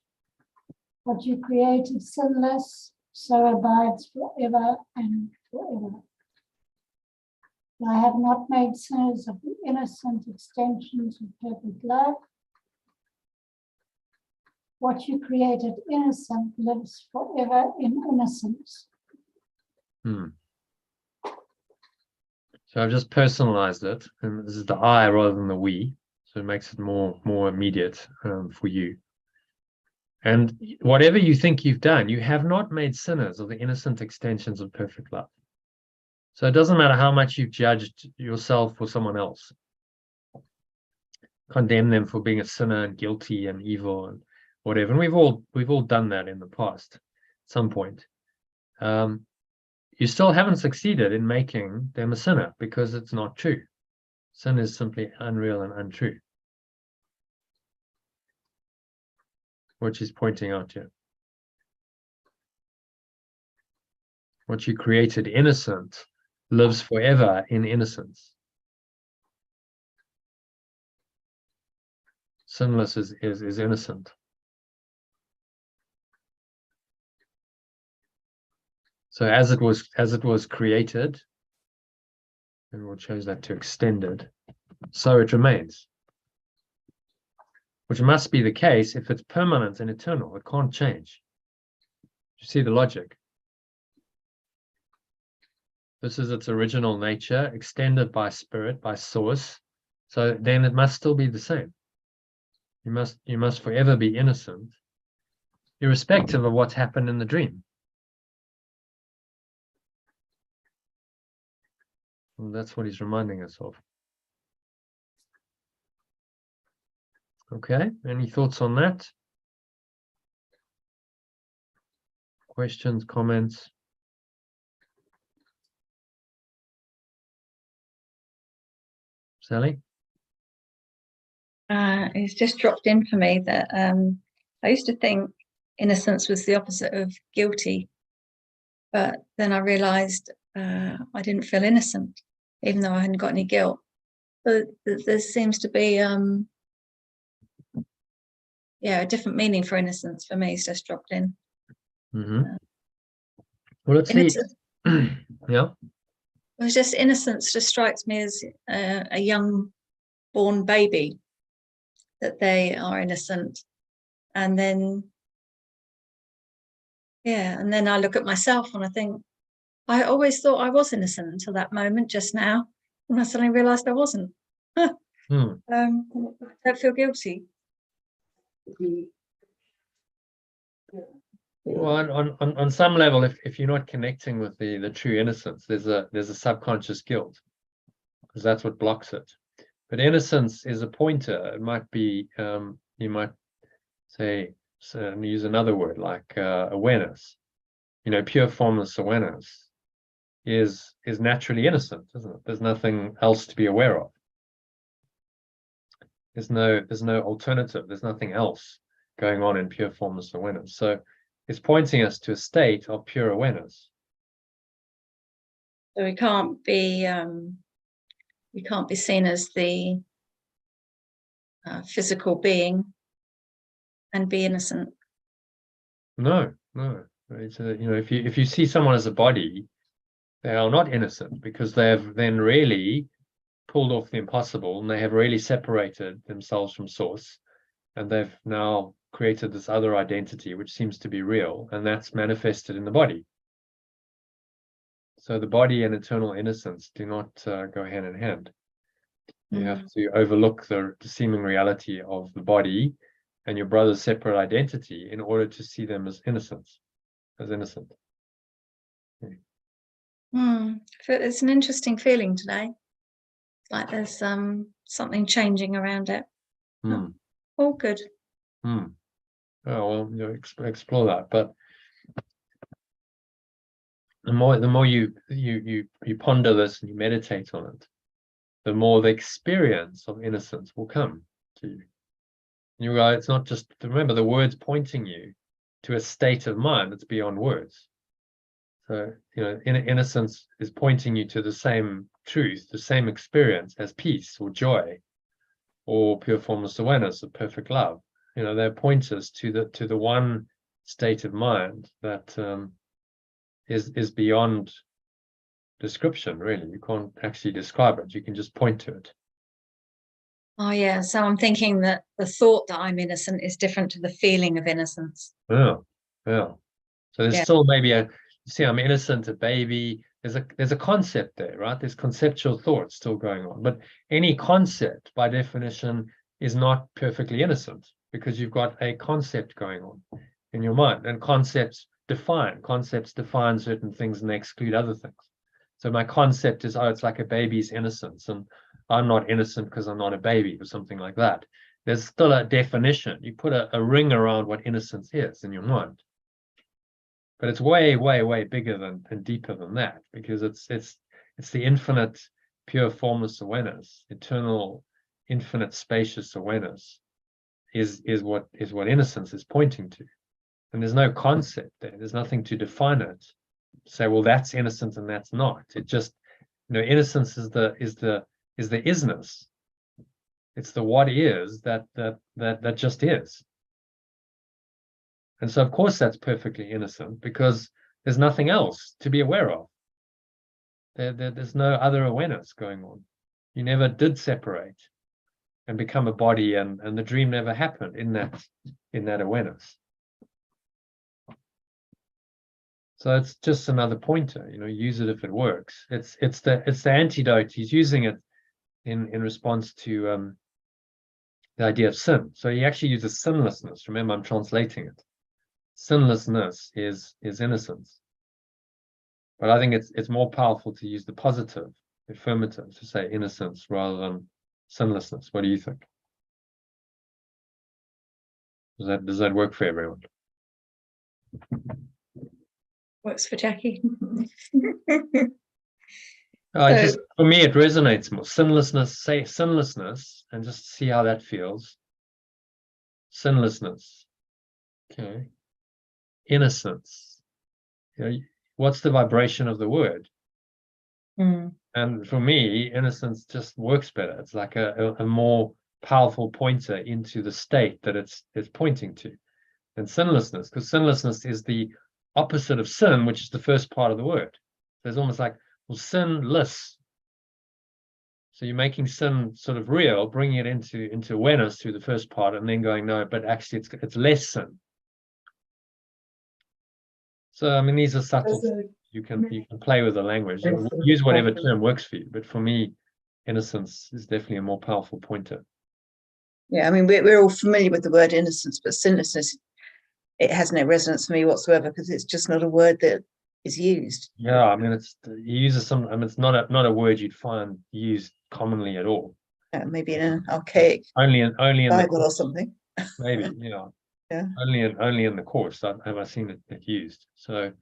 but you created sinless, so abides forever and forever. I have not made sinners of the innocent extensions of perfect love. What you created innocent lives forever in innocence. So I've just personalized it, and this is the I rather than the we, so it makes it more immediate for you. And whatever you think you've done, you have not made sinners of the innocent extensions of perfect love. So it doesn't matter how much you've judged yourself or someone else, condemn them for being a sinner and guilty and evil and whatever. And we've all done that in the past at some point. You still haven't succeeded in making them a sinner, because it's not true. Sin is simply unreal and untrue, which he's pointing out here. What you created innocent lives forever in innocence. Sinless is innocent. So as it was created, and we'll change that to extended, so it remains. Which must be the case if it's permanent and eternal. It can't change. You see the logic? This is its original nature, extended by spirit, by source. So then it must still be the same. You must forever be innocent, irrespective of what's happened in the dream. And that's what he's reminding us of. Okay, any thoughts on that? Questions, comments? Sally? It's just dropped in for me that I used to think innocence was the opposite of guilty, but then I realised I didn't feel innocent, even though I hadn't got any guilt. So there seems to be a different meaning for innocence for me. It's just dropped in. Mm-hmm. Well, let's see. Innocence, Yeah. it's just innocence just strikes me as a young born baby, that they are innocent, and then I look at myself and I think I always thought I was innocent until that moment just now, and I suddenly realised I wasn't. Hmm. I don't feel guilty. Well, on some level, if you're not connecting with the true innocence, there's a subconscious guilt, because that's what blocks it. But innocence is a pointer. It might be you might say, use another word like awareness. You know, pure formless awareness is naturally innocent, isn't it? There's nothing else to be aware of. There's no alternative. There's nothing else going on in pure formless awareness. So it's pointing us to a state of pure awareness. So we can't be seen as the physical being and be innocent. No. It's if you see someone as a body, they are not innocent, because they have then really pulled off the impossible, and they have really separated themselves from source, and they've now created this other identity which seems to be real, and that's manifested in the body. So the body and eternal innocence do not go hand in hand. You have to overlook the seeming reality of the body and your brother's separate identity in order to see them as innocent. It's an interesting feeling today. It's like there's something changing around it. All good. Oh well, explore that. But the more you ponder this and you meditate on it, the more the experience of innocence will come to you. You realize it's not just, remember, the words pointing you to a state of mind that's beyond words. So, innocence is pointing you to the same truth, the same experience as peace or joy or pure formless awareness of perfect love. They're pointers to the one state of mind that is beyond description, really. You can't actually describe it. You can just point to it. Oh yeah, so I'm thinking that the thought that I'm innocent is different to the feeling of innocence. Yeah. So there's still maybe I'm innocent, a baby. There's a concept there, right? There's conceptual thoughts still going on. But any concept, by definition, is not perfectly innocent, because you've got a concept going on in your mind, and concepts define certain things and they exclude other things. So my concept is, it's like a baby's innocence, and I'm not innocent because I'm not a baby, or something like that. There's still a definition. You put a ring around what innocence is in your mind. But it's way, way, way bigger and deeper than that, because it's the infinite, pure formless awareness, eternal, infinite, spacious awareness is what innocence is pointing to. And there's no concept there. There's nothing to define it. Say, well, that's innocent and that's not. It just, innocence is the isness. It's the what is that just is. And so, of course, that's perfectly innocent, because there's nothing else to be aware of. There's no other awareness going on. You never did separate and become a body, and the dream never happened in that awareness. So it's just another pointer. Use it if it works. It's the antidote. He's using it in response to the idea of sin. So he actually uses sinlessness. Remember, I'm translating it. Sinlessness is innocence. But I think it's more powerful to use the positive, affirmative, to say innocence rather than sinlessness. What do you think? Does that work for everyone? Works for Jackie. I So- for me, it resonates more. Sinlessness, say sinlessness, and just see how that feels. Sinlessness. Okay. Innocence. You know, what's the vibration of the word? Mm. And for me, innocence just works better. It's like a more powerful pointer into the state that it's pointing to than sinlessness, because sinlessness is the opposite of sin, which is the first part of the word. So it's almost like, well, sinless. So you're making sin sort of real, bringing it into awareness through the first part, and then going, no, but actually it's less sin. So I mean, these are subtle. You can play with the language, use whatever term works for you. But for me, innocence is definitely a more powerful pointer. Yeah, I mean, we're all familiar with the word innocence, but sinlessness, it has no resonance for me whatsoever because it's just not a word that is used. Yeah, I mean, he uses some. I mean, it's not a word you'd find used commonly at all. Maybe in an archaic Only in Bible the or something. maybe, yeah. Yeah. Only in the course have I seen it used. So,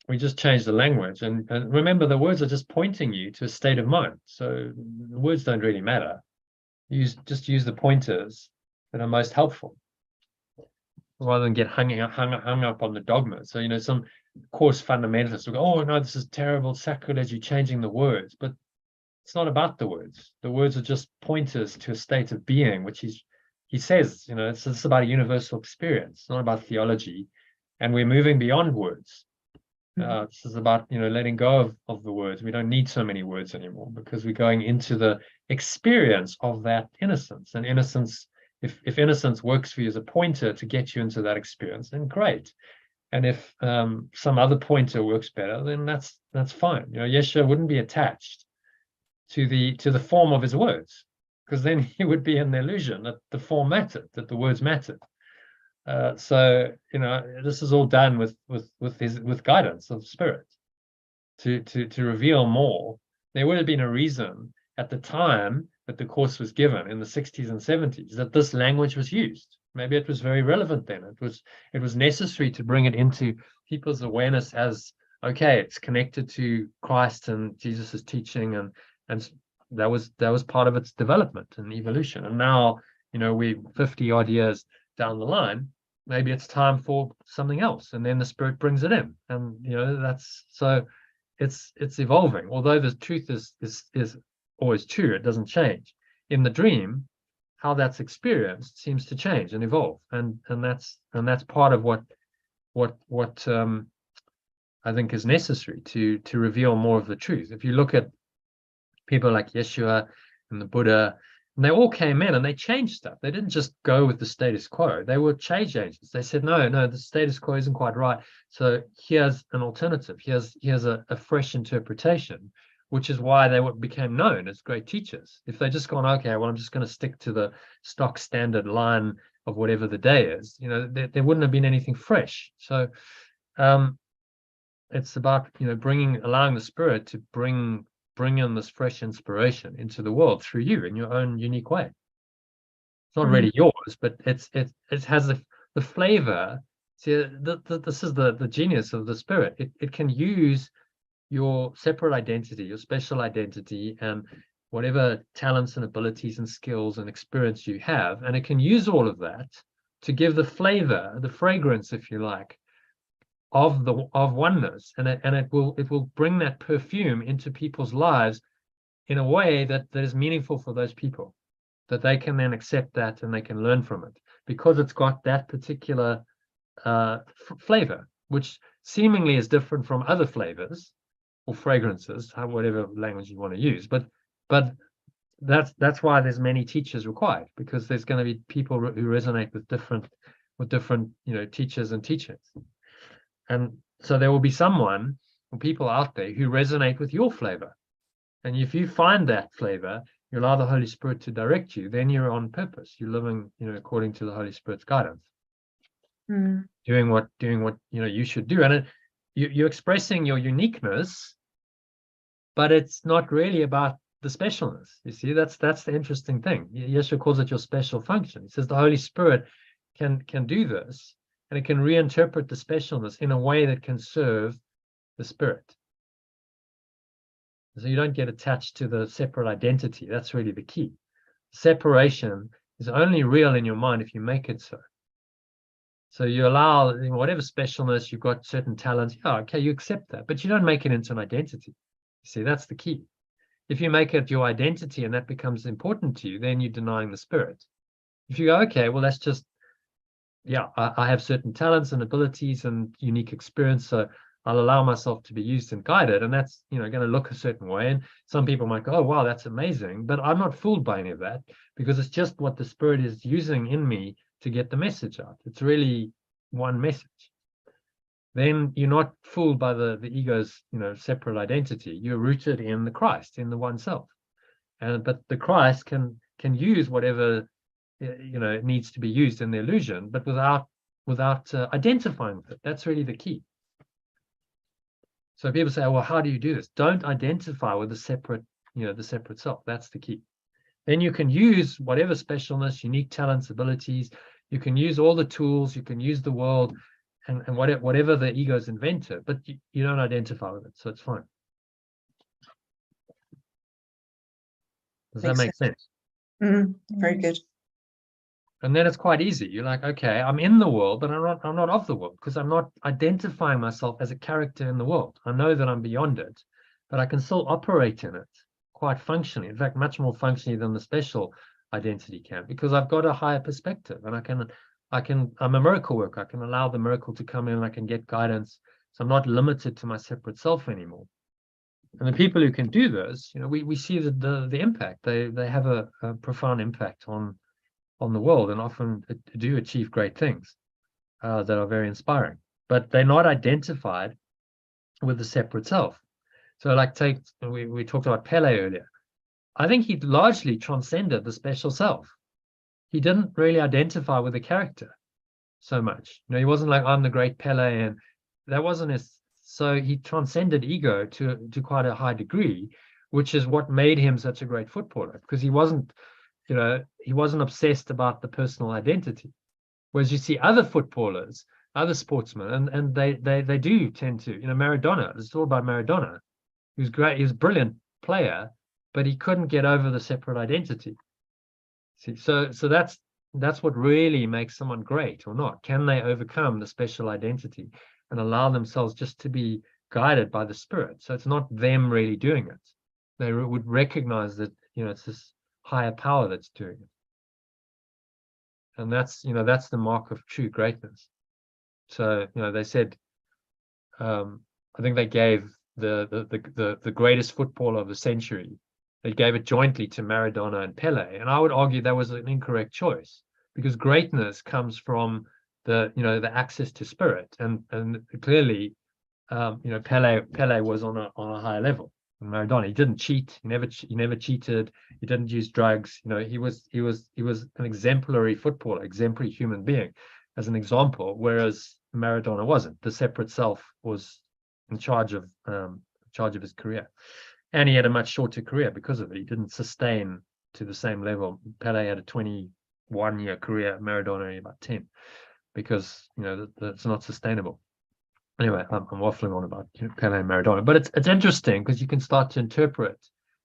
we just changed the language, and remember, the words are just pointing you to a state of mind. So the words don't really matter. Just use the pointers that are most helpful, rather than get hung up on the dogma. So, you know, some course fundamentalists will go, oh no, this is terrible, sacrilege, you're changing the words. But it's not about the words. The words are just pointers to a state of being, which he says, you know, it's about a universal experience. It's not about theology. And we're moving beyond words. This is about, you know, letting go of the words. We don't need so many words anymore because we're going into the experience of that innocence. And innocence, if innocence works for you as a pointer to get you into that experience, then great. And if some other pointer works better, then that's fine. You know, Yeshua wouldn't be attached to the form of his words, because then he would be in the illusion that the form mattered, that the words mattered. So, you know, this is all done with guidance of spirit to reveal more. There would have been a reason at the time that the course was given in the 60s and 70s that this language was used. Maybe it was very relevant then. It was necessary to bring it into people's awareness as, okay, it's connected to Christ and Jesus's teaching, and that was part of its development and evolution. And now, you know, we're 50 odd years down the line. Maybe it's time for something else, and then the spirit brings it in, and you know, that's so it's evolving. Although the truth is always true, it doesn't change. In the dream, how that's experienced seems to change and evolve, and that's part of what I think is necessary to reveal more of the truth. If you look at people like Yeshua and the Buddha, and they all came in and they changed stuff. They didn't just go with the status quo. They were change agents. They said, no, the status quo isn't quite right. So here's an alternative. Here's a fresh interpretation, which is why they became known as great teachers. If they just gone, okay, well, I'm just going to stick to the stock standard line of whatever the day is, you know, there wouldn't have been anything fresh. So it's about, you know, allowing the spirit to bring in this fresh inspiration into the world through you in your own unique way. It's not really yours, but it has the flavor. See, this is the genius of the spirit. It can use your separate identity, your special identity, and whatever talents and abilities and skills and experience you have, and it can use all of that to give the flavor, the fragrance, if you like, of oneness, and it will bring that perfume into people's lives in a way that is meaningful for those people, that they can then accept that and they can learn from it, because it's got that particular flavor, which seemingly is different from other flavors or fragrances, whatever language you want to use, but that's why there's many teachers required, because there's going to be people who resonate with different you know, teachers and teachings. And so there will be someone or people out there who resonate with your flavor. And if you find that flavor, you allow the Holy Spirit to direct you, then you're on purpose. You're living, you know, according to the Holy Spirit's guidance. Doing what you know you should do. And you're expressing your uniqueness, but it's not really about the specialness. You see, that's the interesting thing. Yeshua calls it your special function. He says the Holy Spirit can do this, and it can reinterpret the specialness in a way that can serve the Spirit. So you don't get attached to the separate identity. That's really the key. Separation is only real in your mind if you make it so. So you allow whatever specialness, you've got certain talents. Yeah, okay, you accept that, but you don't make it into an identity. You see, that's the key. If you make it your identity and that becomes important to you, then you're denying the Spirit. If you go, okay, well, that's just, yeah, I have certain talents and abilities and unique experience, so I'll allow myself to be used and guided, and that's, going to look a certain way. And some people might go, oh, wow, that's amazing, but I'm not fooled by any of that, because it's just what the Spirit is using in me to get the message out. It's really one message. Then you're not fooled by the ego's, separate identity. You're rooted in the Christ, in the one self. But the Christ can use whatever, it needs to be used in the illusion, but without identifying with it. That's really the key. So people say, well, how do you do this? Don't identify with the separate self. That's the key. Then you can use whatever specialness, unique talents, abilities. You can use all the tools. You can use the world, and whatever the ego's invented, but you don't identify with it, so it's fine. Does that make sense? Very good. And then it's quite easy. You're like, okay, I'm in the world, but I'm not of the world, because I'm not identifying myself as a character in the world. I know that I'm beyond it, but I can still operate in it quite functionally. In fact, much more functionally than the special identity can, because I've got a higher perspective, and I'm a miracle worker. I can allow the miracle to come in, and I can get guidance. So I'm not limited to my separate self anymore. And the people who can do this, we see the impact. They have a profound impact on the world, and often do achieve great things that are very inspiring. But they're not identified with the separate self. So like we talked about Pele earlier. I think he largely transcended the special self. He didn't really identify with the character so much. He wasn't like, I'm the great Pele, and that wasn't his. So he transcended ego to quite a high degree, which is what made him such a great footballer, because he wasn't obsessed about the personal identity. Whereas you see other footballers, other sportsmen, and they do tend to, Maradona, it's all about Maradona. He was great, he was a brilliant player, but he couldn't get over the separate identity. See, so that's what really makes someone great or not. Can they overcome the special identity and allow themselves just to be guided by the Spirit? So it's not them really doing it. They would recognize that, it's this higher power that's doing it. And that's the mark of true greatness. So, they said, I think they gave the greatest footballer of the century, they gave it jointly to Maradona and Pele. And I would argue that was an incorrect choice, because greatness comes from the access to Spirit. And clearly, Pele was on a higher level. And Maradona, he didn't cheat. He never cheated. He didn't use drugs. He was an exemplary footballer, exemplary human being, as an example. Whereas Maradona wasn't. The separate self was in charge of his career, and he had a much shorter career because of it. He didn't sustain to the same level. Pele had a 21-year career. Maradona only about 10, because that's not sustainable. Anyway, I'm waffling on about Pele and Maradona, but it's interesting, because you can start to interpret,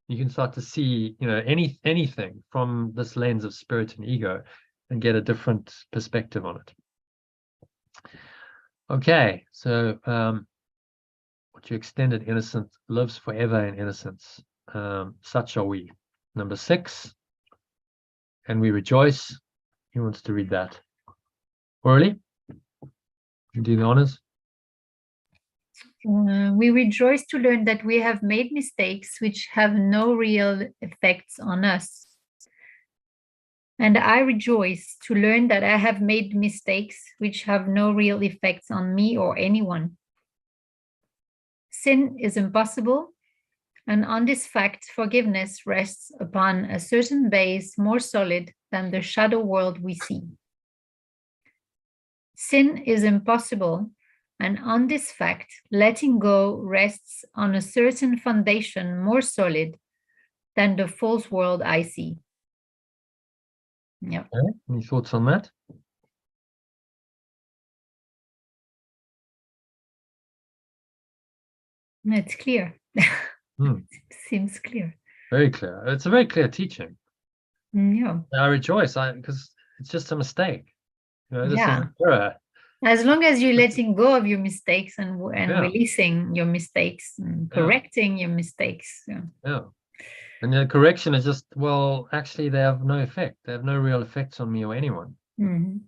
you can start to see anything from this lens of spirit and ego, and get a different perspective on it. Okay, so what you extended innocence lives forever in innocence. Such are we. Number 6, and we rejoice. Who wants to read that? Orly, you do the honors. We rejoice to learn that we have made mistakes which have no real effects on us. And I rejoice to learn that I have made mistakes which have no real effects on me or anyone. Sin is impossible, and on this fact, forgiveness rests upon a certain base more solid than the shadow world we see. Sin is impossible, and on this fact, letting go rests on a certain foundation more solid than the false world I see. Yeah. Okay. Any thoughts on that? It's clear. Hmm. Seems clear. Very clear. It's a very clear teaching. Yeah. I rejoice because it's just a mistake. You know, this is Yeah. an error. As long as you're letting go of your mistakes and Yeah. releasing your mistakes and Yeah. correcting your mistakes. Yeah. Yeah. And the correction is just, well, actually, they have no effect. They have no real effects on me or anyone. Mhm.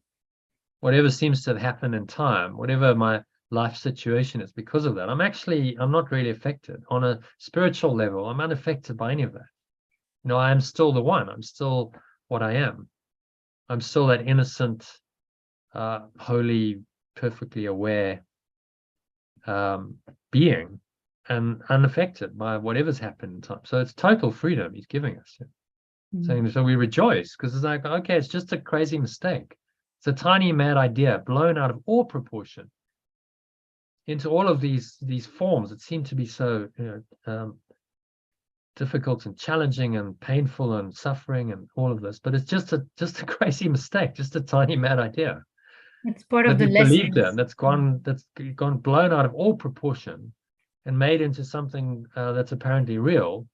Whatever seems to happen in time, whatever my life situation is, because of that, I'm not really affected. On a spiritual level, I'm unaffected by any of that. You know, I am still the one. I'm still what I am. I'm still that innocent, holy, perfectly aware being, and unaffected by whatever's happened in time. So it's total freedom he's giving us. Saying, so we rejoice because it's like, okay, it's just a crazy mistake. It's a tiny mad idea blown out of all proportion into all of these forms that seem to be so, you know, difficult and challenging and painful and suffering and all of this. But it's just a crazy mistake, just a tiny mad idea It's part that of the we believed in, lessons. that's gone blown out of all proportion and made into something that's apparently real,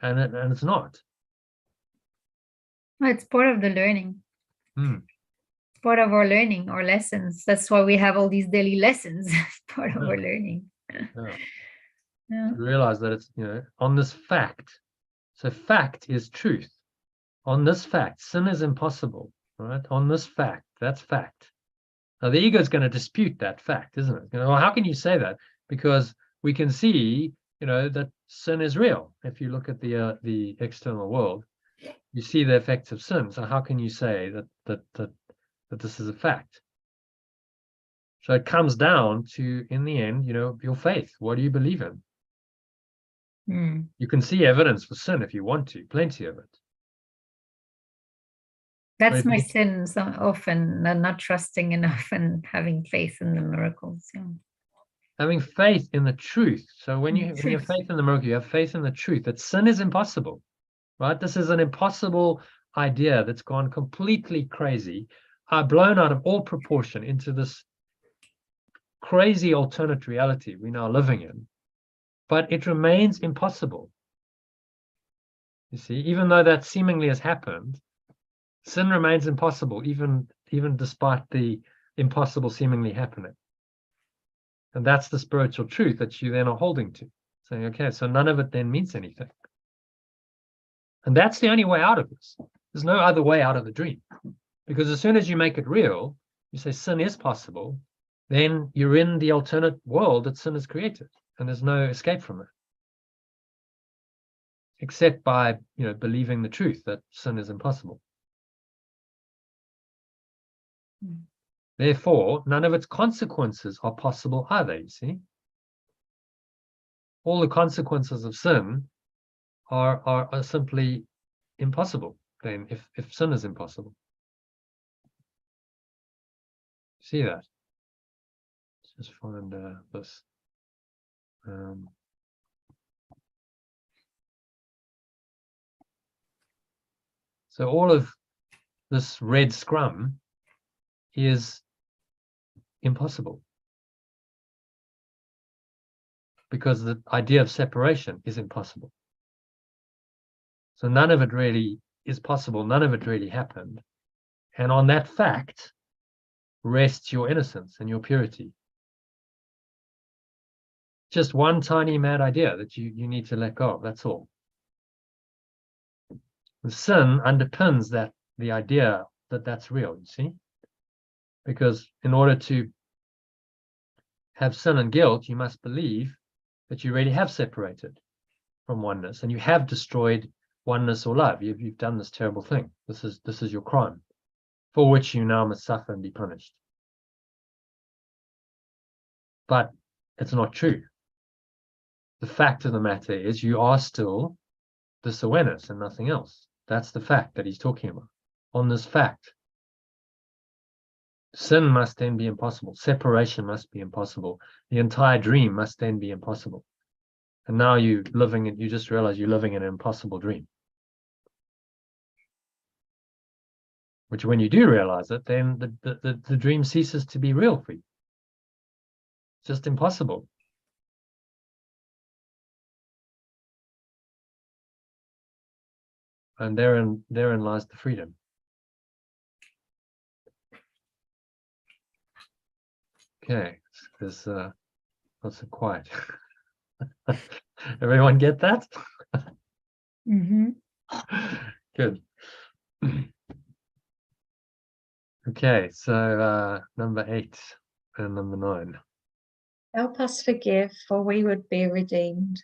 and it's not. It's part of the learning. Hmm. It's part of our learning, our lessons. That's why we have all these daily lessons. It's part of Yeah. our learning. Yeah. Yeah. To realize that it's, you know, on this fact. So fact is truth. On this fact, sin is impossible, right? On this fact, that's fact. Now the ego is going to dispute that fact, isn't it? You know, well, how can you say that? Because we can see, you know, that sin is real. If you look at the external world, you see the effects of sin. So how can you say that this is a fact? So it comes down to, in the end, you know, your faith. What do you believe in? Mm. You can see evidence for sin if you want to, plenty of it. That's if my you- sin so often, not trusting enough and having faith in the miracles. Yeah. Having faith in the truth. So when you have Truth. faith in the miracle, you have faith in the truth that sin is impossible, right? This is an impossible idea that's gone completely crazy, blown out of all proportion into this crazy alternate reality we're now living in. But it remains impossible. You see, even though that seemingly has happened, sin remains impossible, even despite the impossible seemingly happening. And that's the spiritual truth that you then are holding to, saying, okay, so none of it then means anything. And that's the only way out of this. There's no other way out of the dream. Because as soon as you make it real, you say sin is possible, then you're in the alternate world that sin has created. And there's no escape from it. Except by, you know, believing the truth that sin is impossible. Mm. Therefore, none of its consequences are possible either, you see. All the consequences of sin are simply impossible, then, if sin is impossible. See that? Let's just find this. So all of this red scrum is impossible because the idea of separation is impossible. So none of it really is possible. None of it really happened. And on that fact rests your innocence and your purity. Just one tiny mad idea that you need to let go of. That's all. The sin underpins the idea that that's real, you see? Because in order to have sin and guilt, you must believe that you really have separated from oneness and you have destroyed oneness or love. You've done this terrible thing. This is your crime, for which you now must suffer and be punished. But it's not true. The fact of the matter is you are still this awareness and nothing else. That's the fact that he's talking about. On this fact, sin must then be impossible. Separation must be impossible. The entire dream must then be impossible. And now you just realize you're living in an impossible dream. Which when you do realize it, then the dream ceases to be real for you. It's just impossible. And therein lies the freedom. Okay, there's lots of quiet. Everyone get that? Mm-hmm. Good. Okay, so number 8 and number 9. Help us forgive, for we would be redeemed.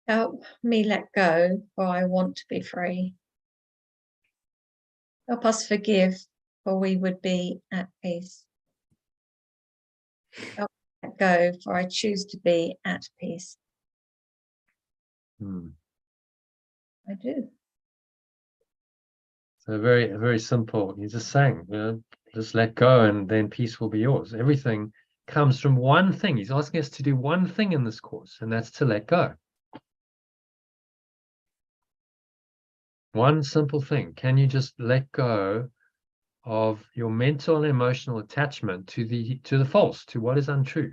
Help me let go, for I want to be free. Help us forgive, for we would be at peace. Help me let go, for I choose to be at peace. I do. So very simple. He's just saying, just let go and then peace will be yours. Everything comes from one thing. He's asking us to do one thing in this course, and that's to let go. One simple thing. Can you just let go of your mental and emotional attachment to the false, to what is untrue?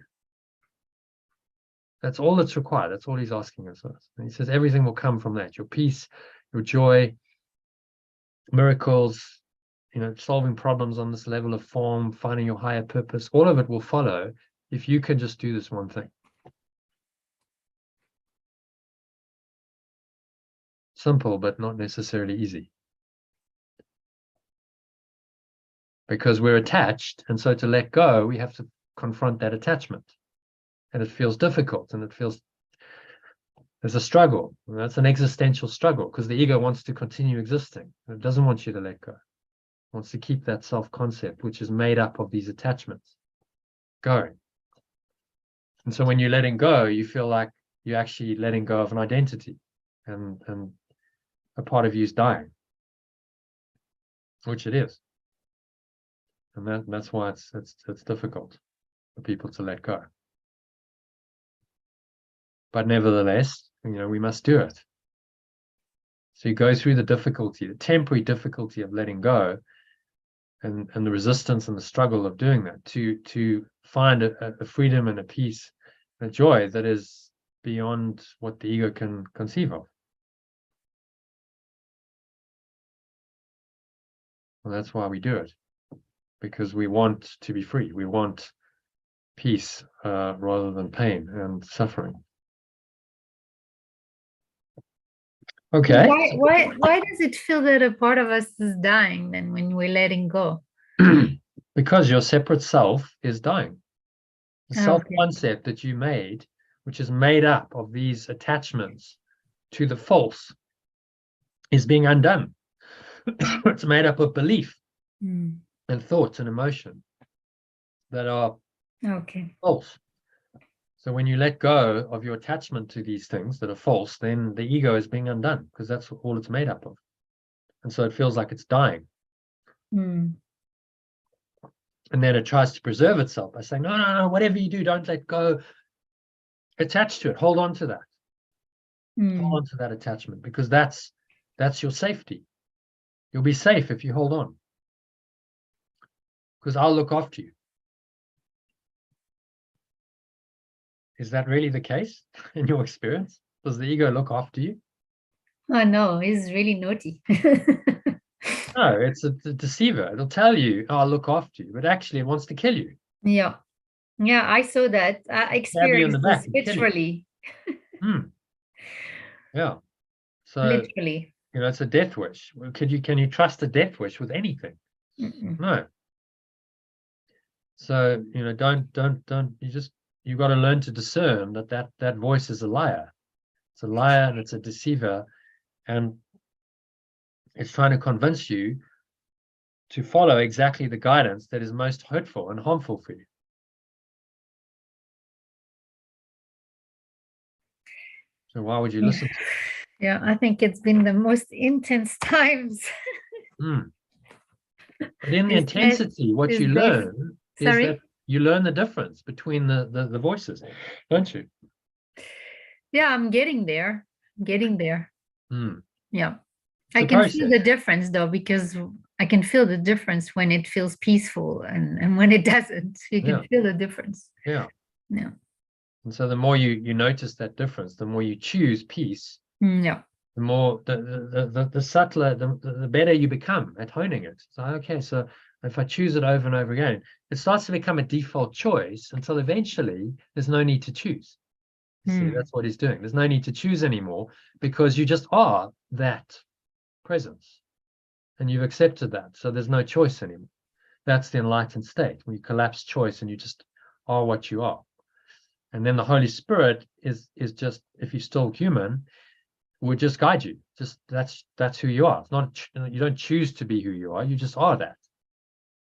That's all that's required. That's all he's asking us. And he says everything will come from that. Your peace, your joy, miracles, solving problems on this level of form, finding your higher purpose, all of it will follow if you can just do this one thing. Simple, but not necessarily easy. Because we're attached, and so to let go, we have to confront that attachment. And it feels difficult, and there's a struggle. And that's an existential struggle, because the ego wants to continue existing. It doesn't want you to let go. It wants to keep that self-concept, which is made up of these attachments, going. And so when you're letting go, you feel like you're actually letting go of an identity, and a part of you is dying, which it is. And that's why it's difficult for people to let go. But nevertheless, we must do it. So you go through the difficulty, the temporary difficulty of letting go, and the resistance and the struggle of doing that to find a freedom and a peace and a joy that is beyond what the ego can conceive of. Well, that's why we do it, because we want to be free. We want peace rather than pain and suffering. Okay. Why does it feel that a part of us is dying then when we're letting go? Because your separate self is dying. The Okay. self-concept that you made, which is made up of these attachments to the false, is being undone. It's made up of belief and thoughts and emotion that are Okay. false. So when you let go of your attachment to these things that are false, then the ego is being undone, because that's all it's made up of. And so it feels like it's dying. And then it tries to preserve itself by saying, no, whatever you do, don't let go. Attach to it. Hold on to that. Hold on to that attachment, because that's your safety. You'll be safe if you hold on, because I'll look after you. Is that really the case in your experience? Does the ego look after you? Oh no, he's really naughty. No, it's a deceiver. It'll tell you, I'll look after you, but actually it wants to kill you. Yeah, I saw that. I experienced back this and kill you. literally. Yeah. So Literally. it's a death wish. Can you trust a death wish with anything? No. So you've got to learn to discern that voice is a liar. It's a liar and it's a deceiver, and it's trying to convince you to follow exactly the guidance that is most hurtful and harmful for you. So why would you listen to it? Yeah, I think it's been the most intense times. But in the This intensity, what this you days- learn is Sorry? that you learn the difference between the voices, don't you? Yeah, I'm getting there. Getting there. Hmm. Yeah. It's I a can feel process. the difference though, because I can feel the difference when it feels peaceful and when it doesn't. You can Yeah. feel the difference. Yeah. Yeah. And so the more you notice that difference, the more you choose peace, Yeah. the more the subtler, the better you become at honing it. So okay, so if I choose it over and over again, it starts to become a default choice until eventually there's no need to choose. You see, Mm. that's what he's doing. There's no need to choose anymore because you just are that presence and you've accepted that. So there's no choice anymore. That's the enlightened state where you collapse choice and you just are what you are. And then the Holy Spirit is just, if you're still human, will just guide you. Just that's who you are. It's not, you don't choose to be who you are. You just are that.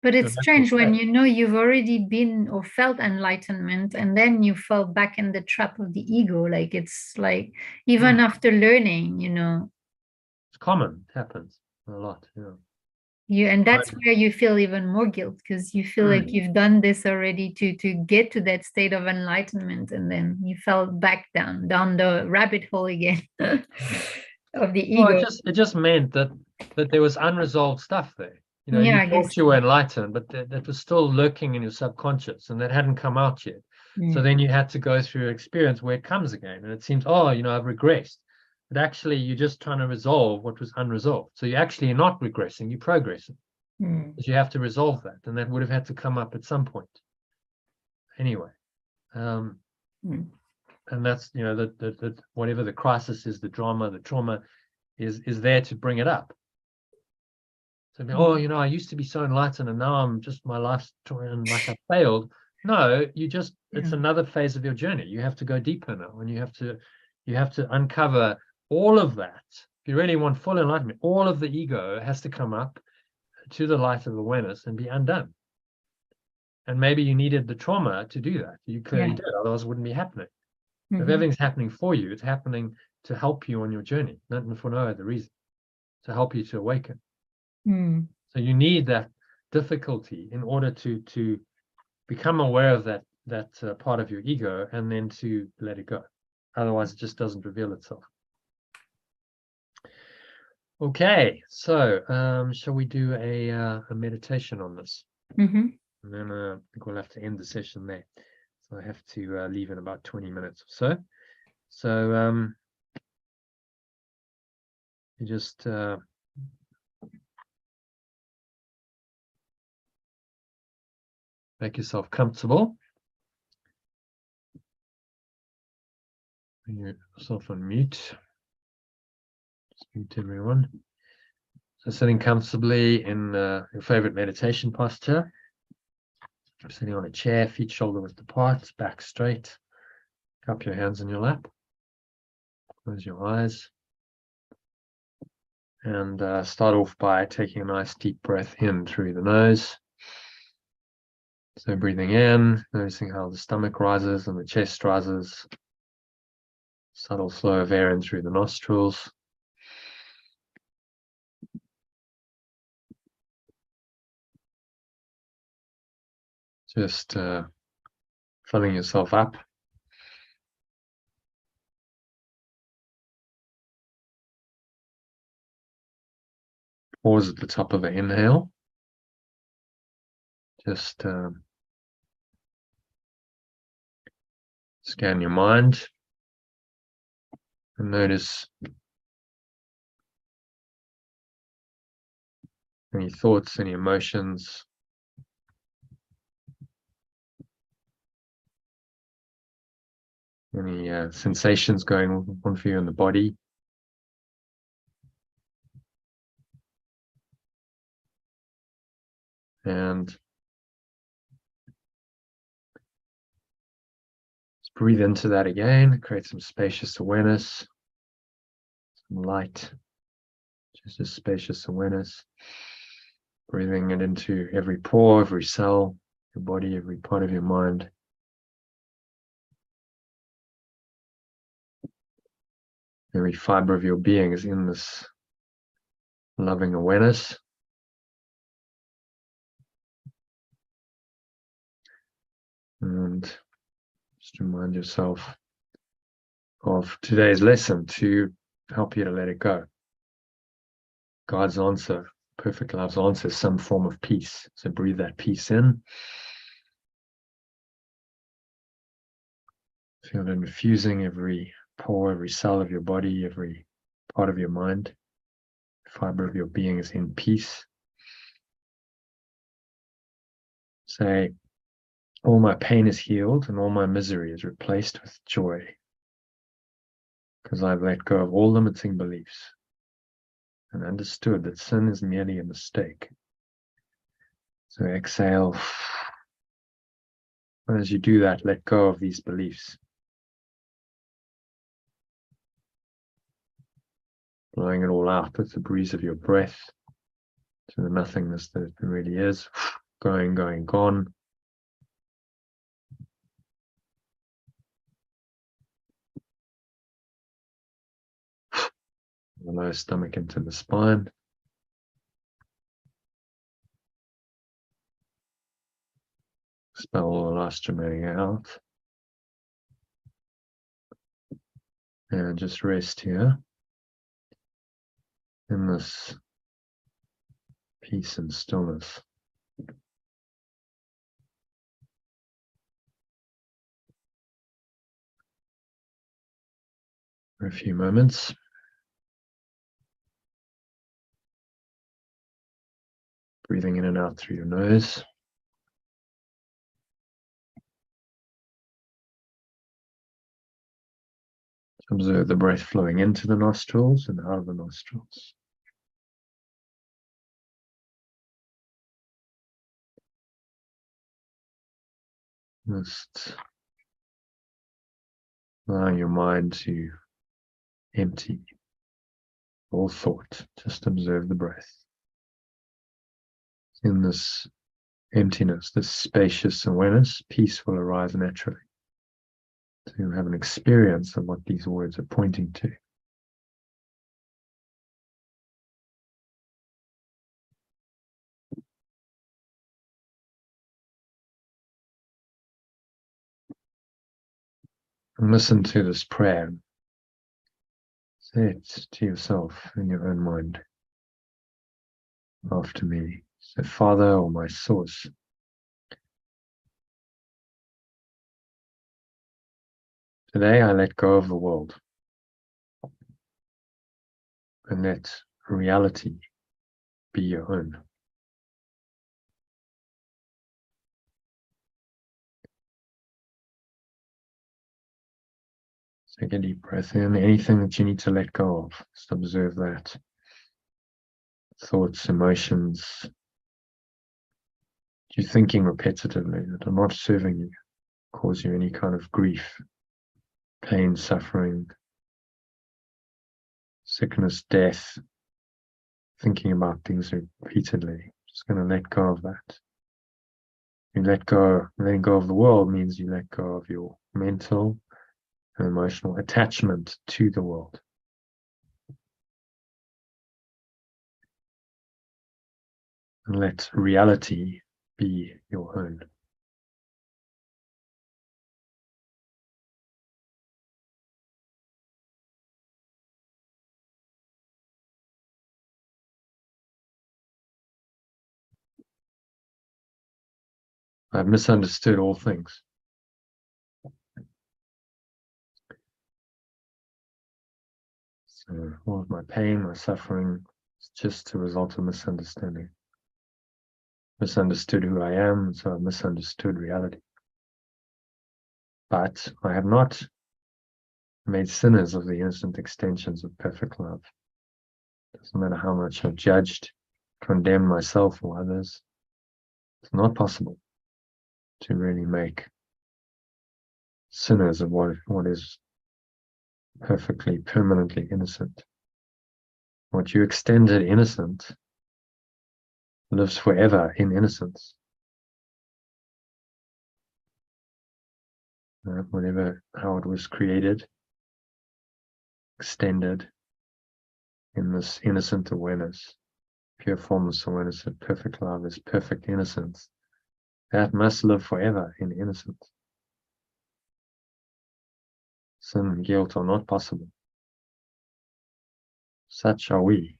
But Your it's natural strange when state. you know you've already been or felt enlightenment and then you fell back in the trap of the ego. Like it's like even after learning, It's common. It happens a lot. Yeah. and that's Right. where you feel even more guilt because you feel like you've done this already to get to that state of enlightenment and then you fell back down the rabbit hole again of the Well, ego. it just meant that there was unresolved stuff there. You know, Yeah, you I thought guess. you were enlightened, but that was still lurking in your subconscious, and that hadn't come out yet. So Mm. then you had to go through an experience where it comes again, and it seems, oh, you know, I've regressed. But actually, you're just trying to resolve what was unresolved. So you actually are not regressing; you're progressing. Mm. But you have to resolve that, and that would have had to come up at some point. Anyway, Mm. and that's, you know, the whatever the crisis is, the drama, the trauma is there to bring it up. So, oh, you know, I used to be so enlightened and now I'm just, my life's and like I failed. No, it's Yeah. another phase of your journey. You have to go deeper now, and you have to uncover all of that. If you really want full enlightenment, all of the ego has to come up to the light of awareness and be undone. And maybe you needed the trauma to do that. You clearly Yeah. did, otherwise it wouldn't be happening. If Mhm. everything's happening for you, it's happening to help you on your journey, not for no other reason, to help you to awaken. Mm. So you need that difficulty in order to become aware of that part of your ego and then to let it go. Otherwise, it just doesn't reveal itself. Okay, so shall we do a meditation on this? Mhm. And then I think we'll have to end the session there. So I have to leave in about 20 minutes or so. So you just make yourself comfortable. Bring yourself on mute. Just mute everyone. So sitting comfortably in your favorite meditation posture. Sitting on a chair, feet shoulder width apart, back straight. Cup your hands in your lap. Close your eyes. And start off by taking a nice deep breath in through the nose. So breathing in, noticing how the stomach rises and the chest rises. Subtle flow of air in through the nostrils. Just filling yourself up. Pause at the top of the inhale. Just scan your mind and notice any thoughts, any emotions, any sensations going on for you in the body. And just breathe into that again, create some spacious awareness, some light, just a spacious awareness. Breathing it into every pore, every cell, your body, every part of your mind. Every fiber of your being is in this loving awareness. And just remind yourself of today's lesson to help you to let it go. God's answer, perfect love's answer, is some form of peace. So breathe that peace in. Feel it infusing every pore, every cell of your body, every part of your mind. Fiber of your being is in peace. Say, all my pain is healed and all my misery is replaced with joy, because I've let go of all limiting beliefs and understood that sin is merely a mistake. So exhale. And as you do that, let go of these beliefs. Blowing it all out with the breeze of your breath to the nothingness that it really is. Going, gone. The lower stomach into the spine. Expel all the last remaining out. And just rest here in this peace and stillness. For a few moments. Breathing in and out through your nose. Observe the breath flowing into the nostrils and out of the nostrils. Just allowing your mind to empty all thought. Just observe the breath. In this emptiness, this spacious awareness, peace will arise naturally. To have an experience of what these words are pointing to. And listen to this prayer. Say it to yourself in your own mind. After me. Say, Father, or my source. Today I let go of the world. And let reality be your own. Take a deep breath in. Anything that you need to let go of, just observe that. Thoughts, emotions, you're thinking repetitively that are not serving you, cause you any kind of grief, pain, suffering, sickness, death, thinking about things repeatedly. Just going to let go of that. You letting go of the world means you let go of your mental and emotional attachment to the world. And let reality be your own. I've misunderstood all things. So all of my pain, my suffering, is just a result of misunderstanding. Misunderstood who I am, so I misunderstood reality. But I have not made sinners of the innocent extensions of perfect love. Doesn't matter how much I've judged, condemned myself or others. It's not possible to really make sinners of what is perfectly, permanently innocent. What you extended innocent lives forever in innocence. Whatever, how it was created, extended in this innocent awareness, pure formless awareness of perfect love is perfect innocence. That must live forever in innocence. Sin and guilt are not possible. Such are we,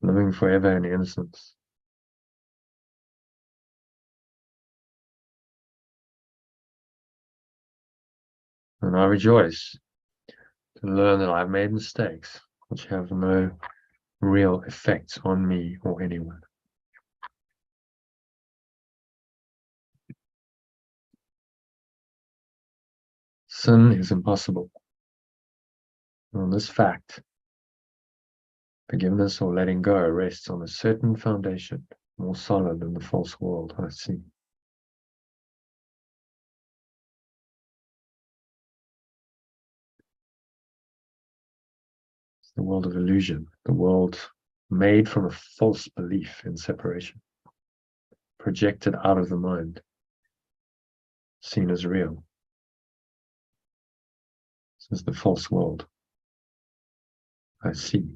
living forever in innocence. And I rejoice to learn that I've made mistakes which have no real effects on me or anyone. Sin is impossible. On this fact, forgiveness or letting go rests on a certain foundation, more solid than the false world I see. It's the world of illusion, the world made from a false belief in separation, projected out of the mind, seen as real. This is the false world I see.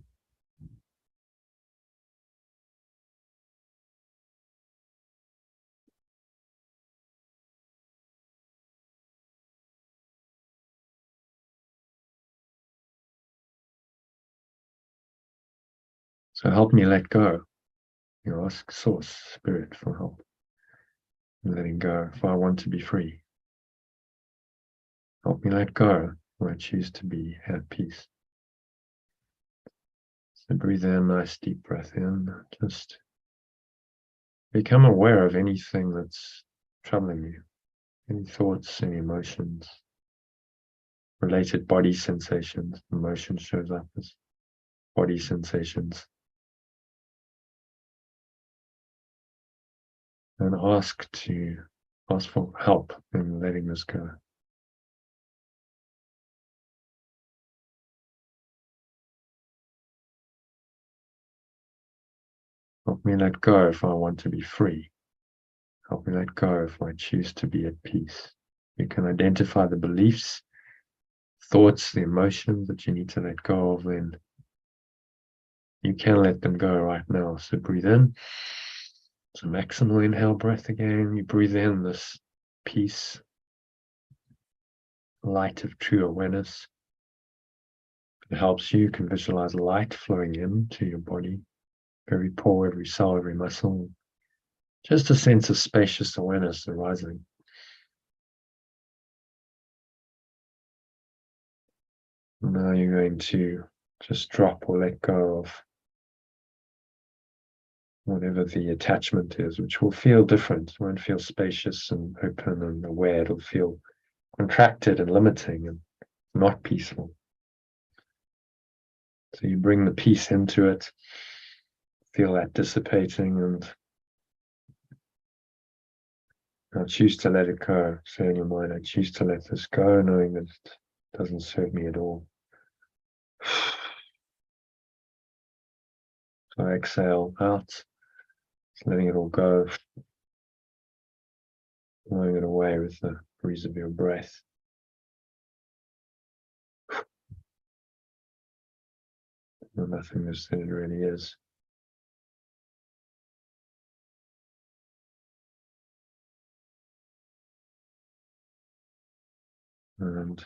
So help me let go. You ask Source, Spirit for help in letting go, for I want to be free. Help me let go, for I choose to be at peace. So breathe in, nice deep breath in. Just become aware of anything that's troubling you, any thoughts, any emotions, related body sensations. Emotion shows up as body sensations. And ask for help in letting this go. Help me let go if I want to be free. Help me let go if I choose to be at peace. You can identify the beliefs, thoughts, the emotions that you need to let go of, then you can let them go right now. So breathe in. It's a maximal inhale breath again. You breathe in this peace, light of true awareness. It helps you can visualize light flowing into your body, every pore, every cell, every muscle. Just a sense of spacious awareness arising. Now you're going to just drop or let go of whatever the attachment is, which will feel different. It won't feel spacious and open and aware. It'll feel contracted and limiting and not peaceful. So you bring the peace into it, feel that dissipating, and now choose to let it go. Say in your mind, I choose to let this go, knowing that it doesn't serve me at all. So exhale out, just letting it all go, blowing it away with the breeze of your breath. No nothingness that it really is. And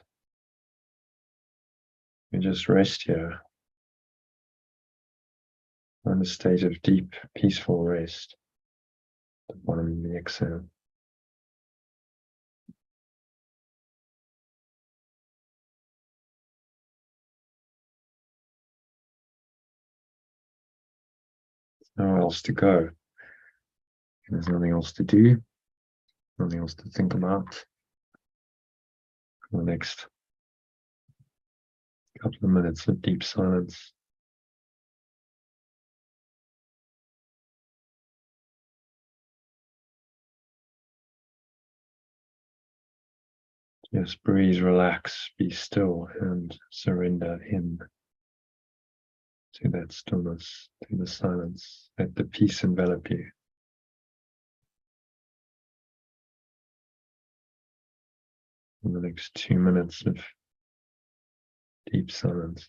you just rest here in a state of deep, peaceful rest at the bottom of the exhale. Nowhere else to go. There's nothing else to do, nothing else to think about for the next couple of minutes of deep silence. Just breathe, relax, be still, and surrender in to that stillness, to the silence. Let the peace envelop you. In the next 2 minutes of deep silence.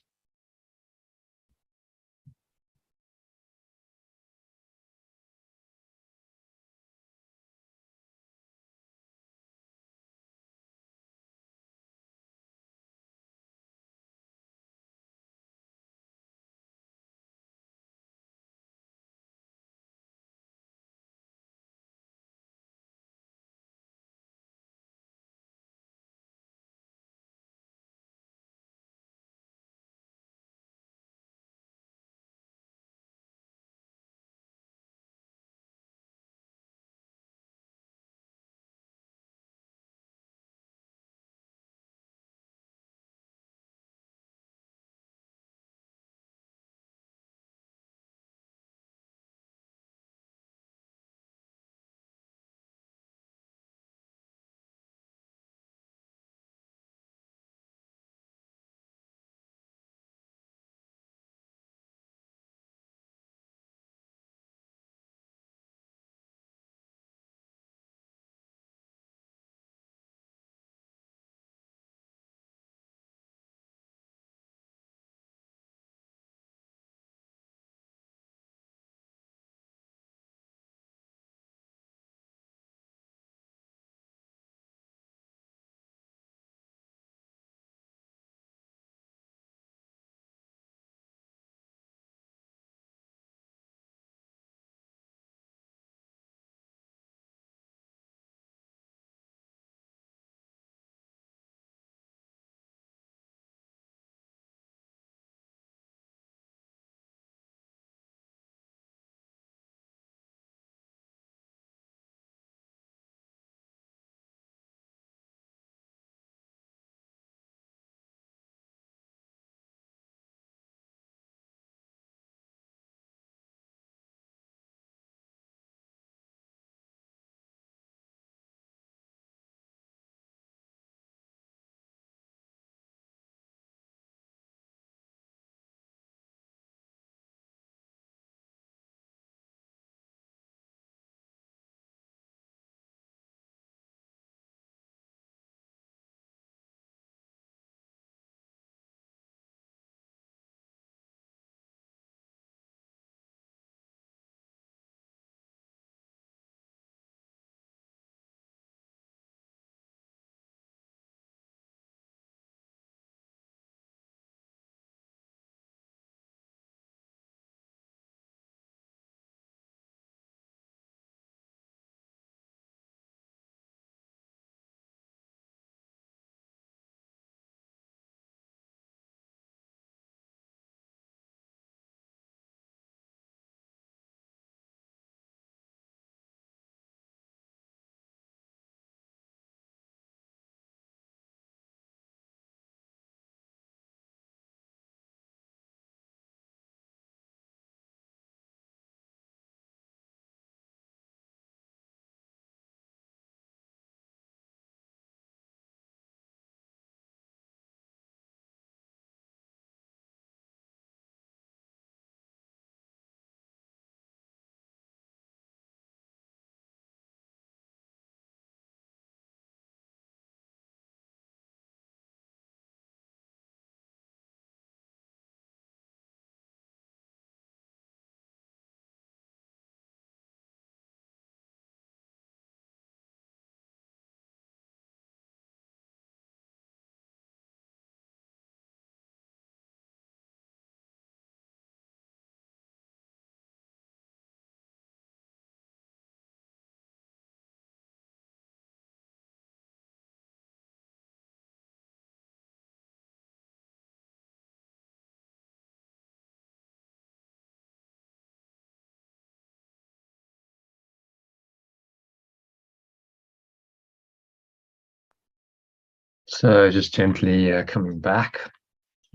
So just gently coming back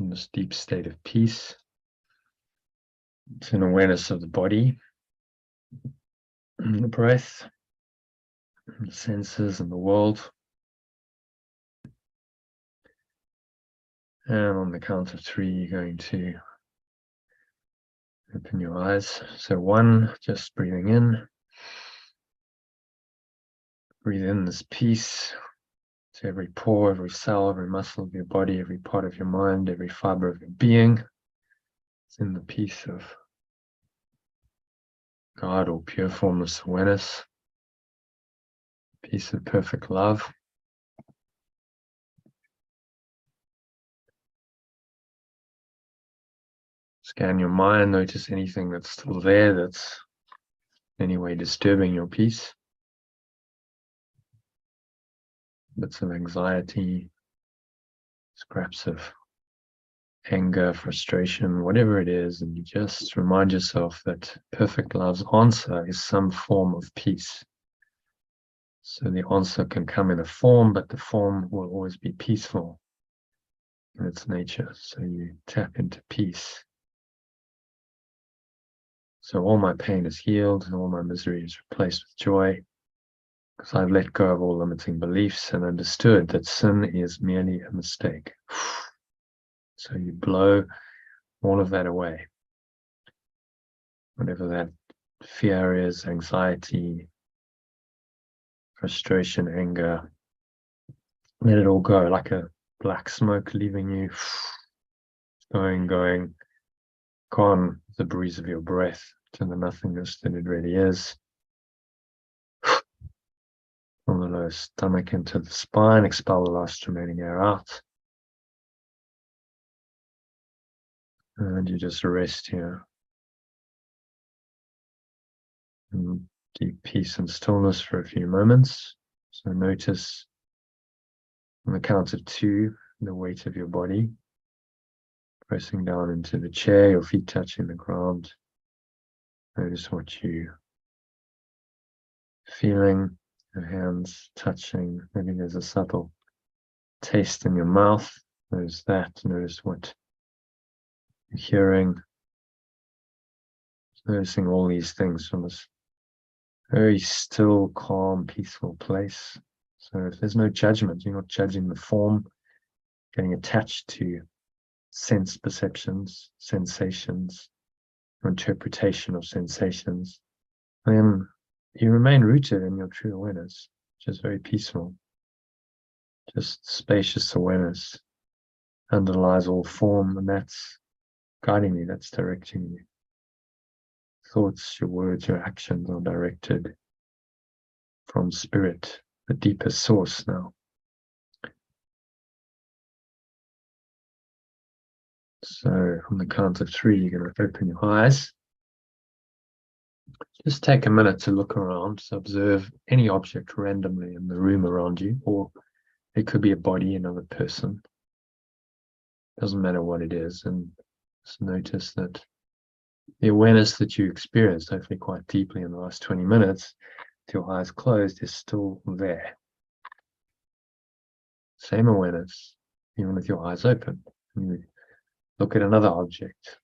in this deep state of peace. It's an awareness of the body, and the breath, and the senses and the world. And on the count of 3, you're going to open your eyes. So 1, just breathing in. Breathe in this peace to every pore, every cell, every muscle of your body, every part of your mind, every fiber of your being. It's in the peace of God or pure formless awareness. Peace of perfect love. Scan your mind, notice anything that's still there that's in any way disturbing your peace. Bits of anxiety, scraps of anger, frustration, whatever it is, and you just remind yourself that perfect love's answer is some form of peace. So the answer can come in a form, but the form will always be peaceful in its nature. So you tap into peace. So all my pain is healed and all my misery is replaced with joy, because I've let go of all limiting beliefs and understood that sin is merely a mistake. So you blow all of that away. Whatever that fear is, anxiety, frustration, anger, let it all go like a black smoke leaving you, going, gone with the breeze of your breath to the nothingness that it really is. From the lower stomach into the spine, expel the last remaining air out. And you just rest here. In deep peace and stillness for a few moments. So notice on the count of 2, the weight of your body. Pressing down into the chair, your feet touching the ground. Notice what you're feeling, your hands touching. Maybe there's a subtle taste in your mouth. Notice that. Notice what you're hearing. Noticing all these things from this very still, calm, peaceful place. So if there's no judgment, you're not judging the form, getting attached to sense perceptions, sensations, or interpretation of sensations, then you remain rooted in your true awareness, which is very peaceful. Just spacious awareness underlies all form, and that's guiding you, that's directing you. Thoughts, your words, your actions are directed from spirit, the deepest source now. So on the count of 3, you're going to open your eyes. Just take a minute to look around, to observe any object randomly in the room around you, or it could be a body, another person. Doesn't matter what it is, and just notice that the awareness that you experienced, hopefully quite deeply in the last 20 minutes, with your eyes closed, is still there. Same awareness, even with your eyes open. You look at another object,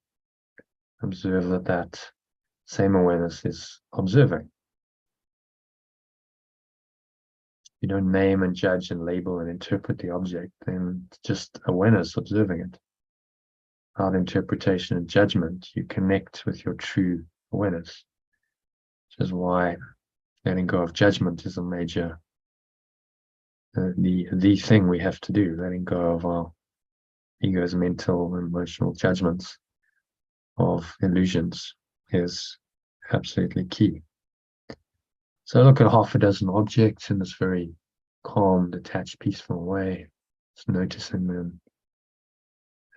observe that that same awareness is observing. You don't name and judge and label and interpret the object, then it's just awareness observing it. Without interpretation and judgment, you connect with your true awareness, which is why letting go of judgment is a major, the thing we have to do. Letting go of our ego's mental and emotional judgments of illusions is absolutely key. So look at half a dozen objects in this very calm, detached, peaceful way, just noticing them,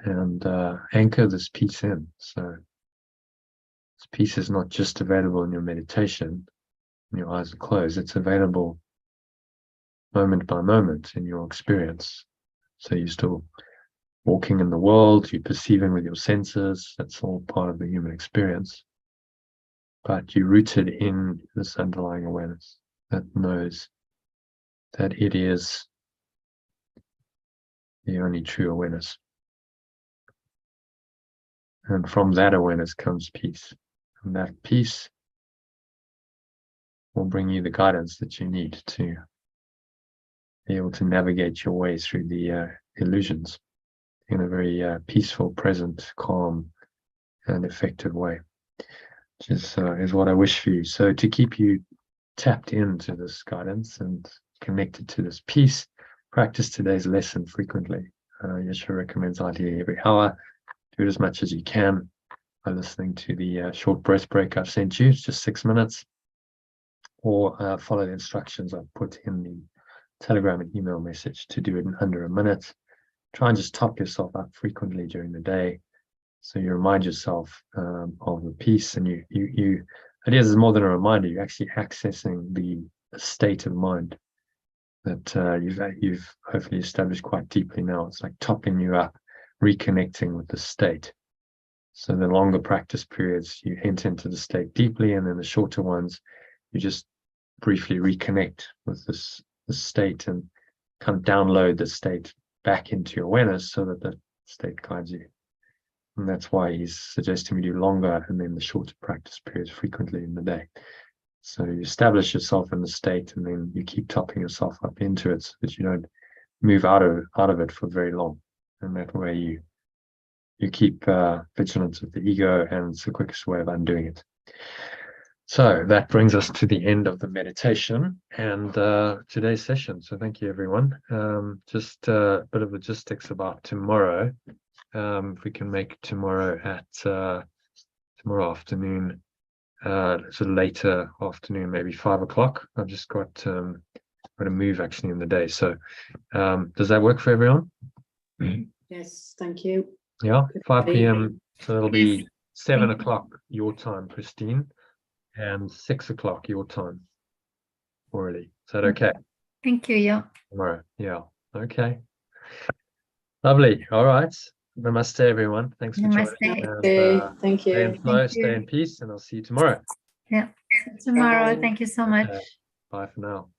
and anchor this peace in. So this peace is not just available in your meditation when your eyes are closed, it's available moment by moment in your experience. So you're still walking in the world, you're perceiving with your senses, that's all part of the human experience. But you're rooted in this underlying awareness that knows that it is the only true awareness. And from that awareness comes peace. And that peace will bring you the guidance that you need to be able to navigate your way through the illusions in a very peaceful, present, calm, and effective way, which is what I wish for you. So to keep you tapped into this guidance and connected to this peace, practice today's lesson frequently. Yeshua recommends ideally every hour. Do it as much as you can by listening to the short breath break I've sent you. It's just 6 minutes. Or follow the instructions I've put in the Telegram and email message to do it in under a minute. Try and just top yourself up frequently during the day, so you remind yourself of the peace, and you ideas is more than a reminder. You're actually accessing the state of mind that you've hopefully established quite deeply now. It's like topping you up, reconnecting with the state. So the longer practice periods, you enter into the state deeply, and then the shorter ones, you just briefly reconnect with this state and kind of download the state back into your awareness so that the state guides you. And that's why he's suggesting we do longer and then the shorter practice periods frequently in the day. So you establish yourself in the state, and then you keep topping yourself up into it so that you don't move out of it for very long. And that way you keep vigilance of the ego, and it's the quickest way of undoing it. So that brings us to the end of the meditation and today's session. So thank you, everyone. Just a bit of logistics about tomorrow. If we can make tomorrow at tomorrow afternoon, sort of later afternoon, maybe 5 o'clock. I've just got to move actually in the day. So does that work for everyone? Yes, thank you. Yeah, 5 Good. p.m. So it'll be Yes. 7 Thank you. o'clock your time, Christine, and 6 o'clock your time already. Is that okay? Thank you. Yeah. Tomorrow. Yeah. Okay. Lovely. All right. Namaste, everyone. Thanks for Namaste. joining. Okay, thank Stay in you. flow, Thank stay you. in peace, and I'll see you tomorrow. See you tomorrow. Thank you so much. Bye for now.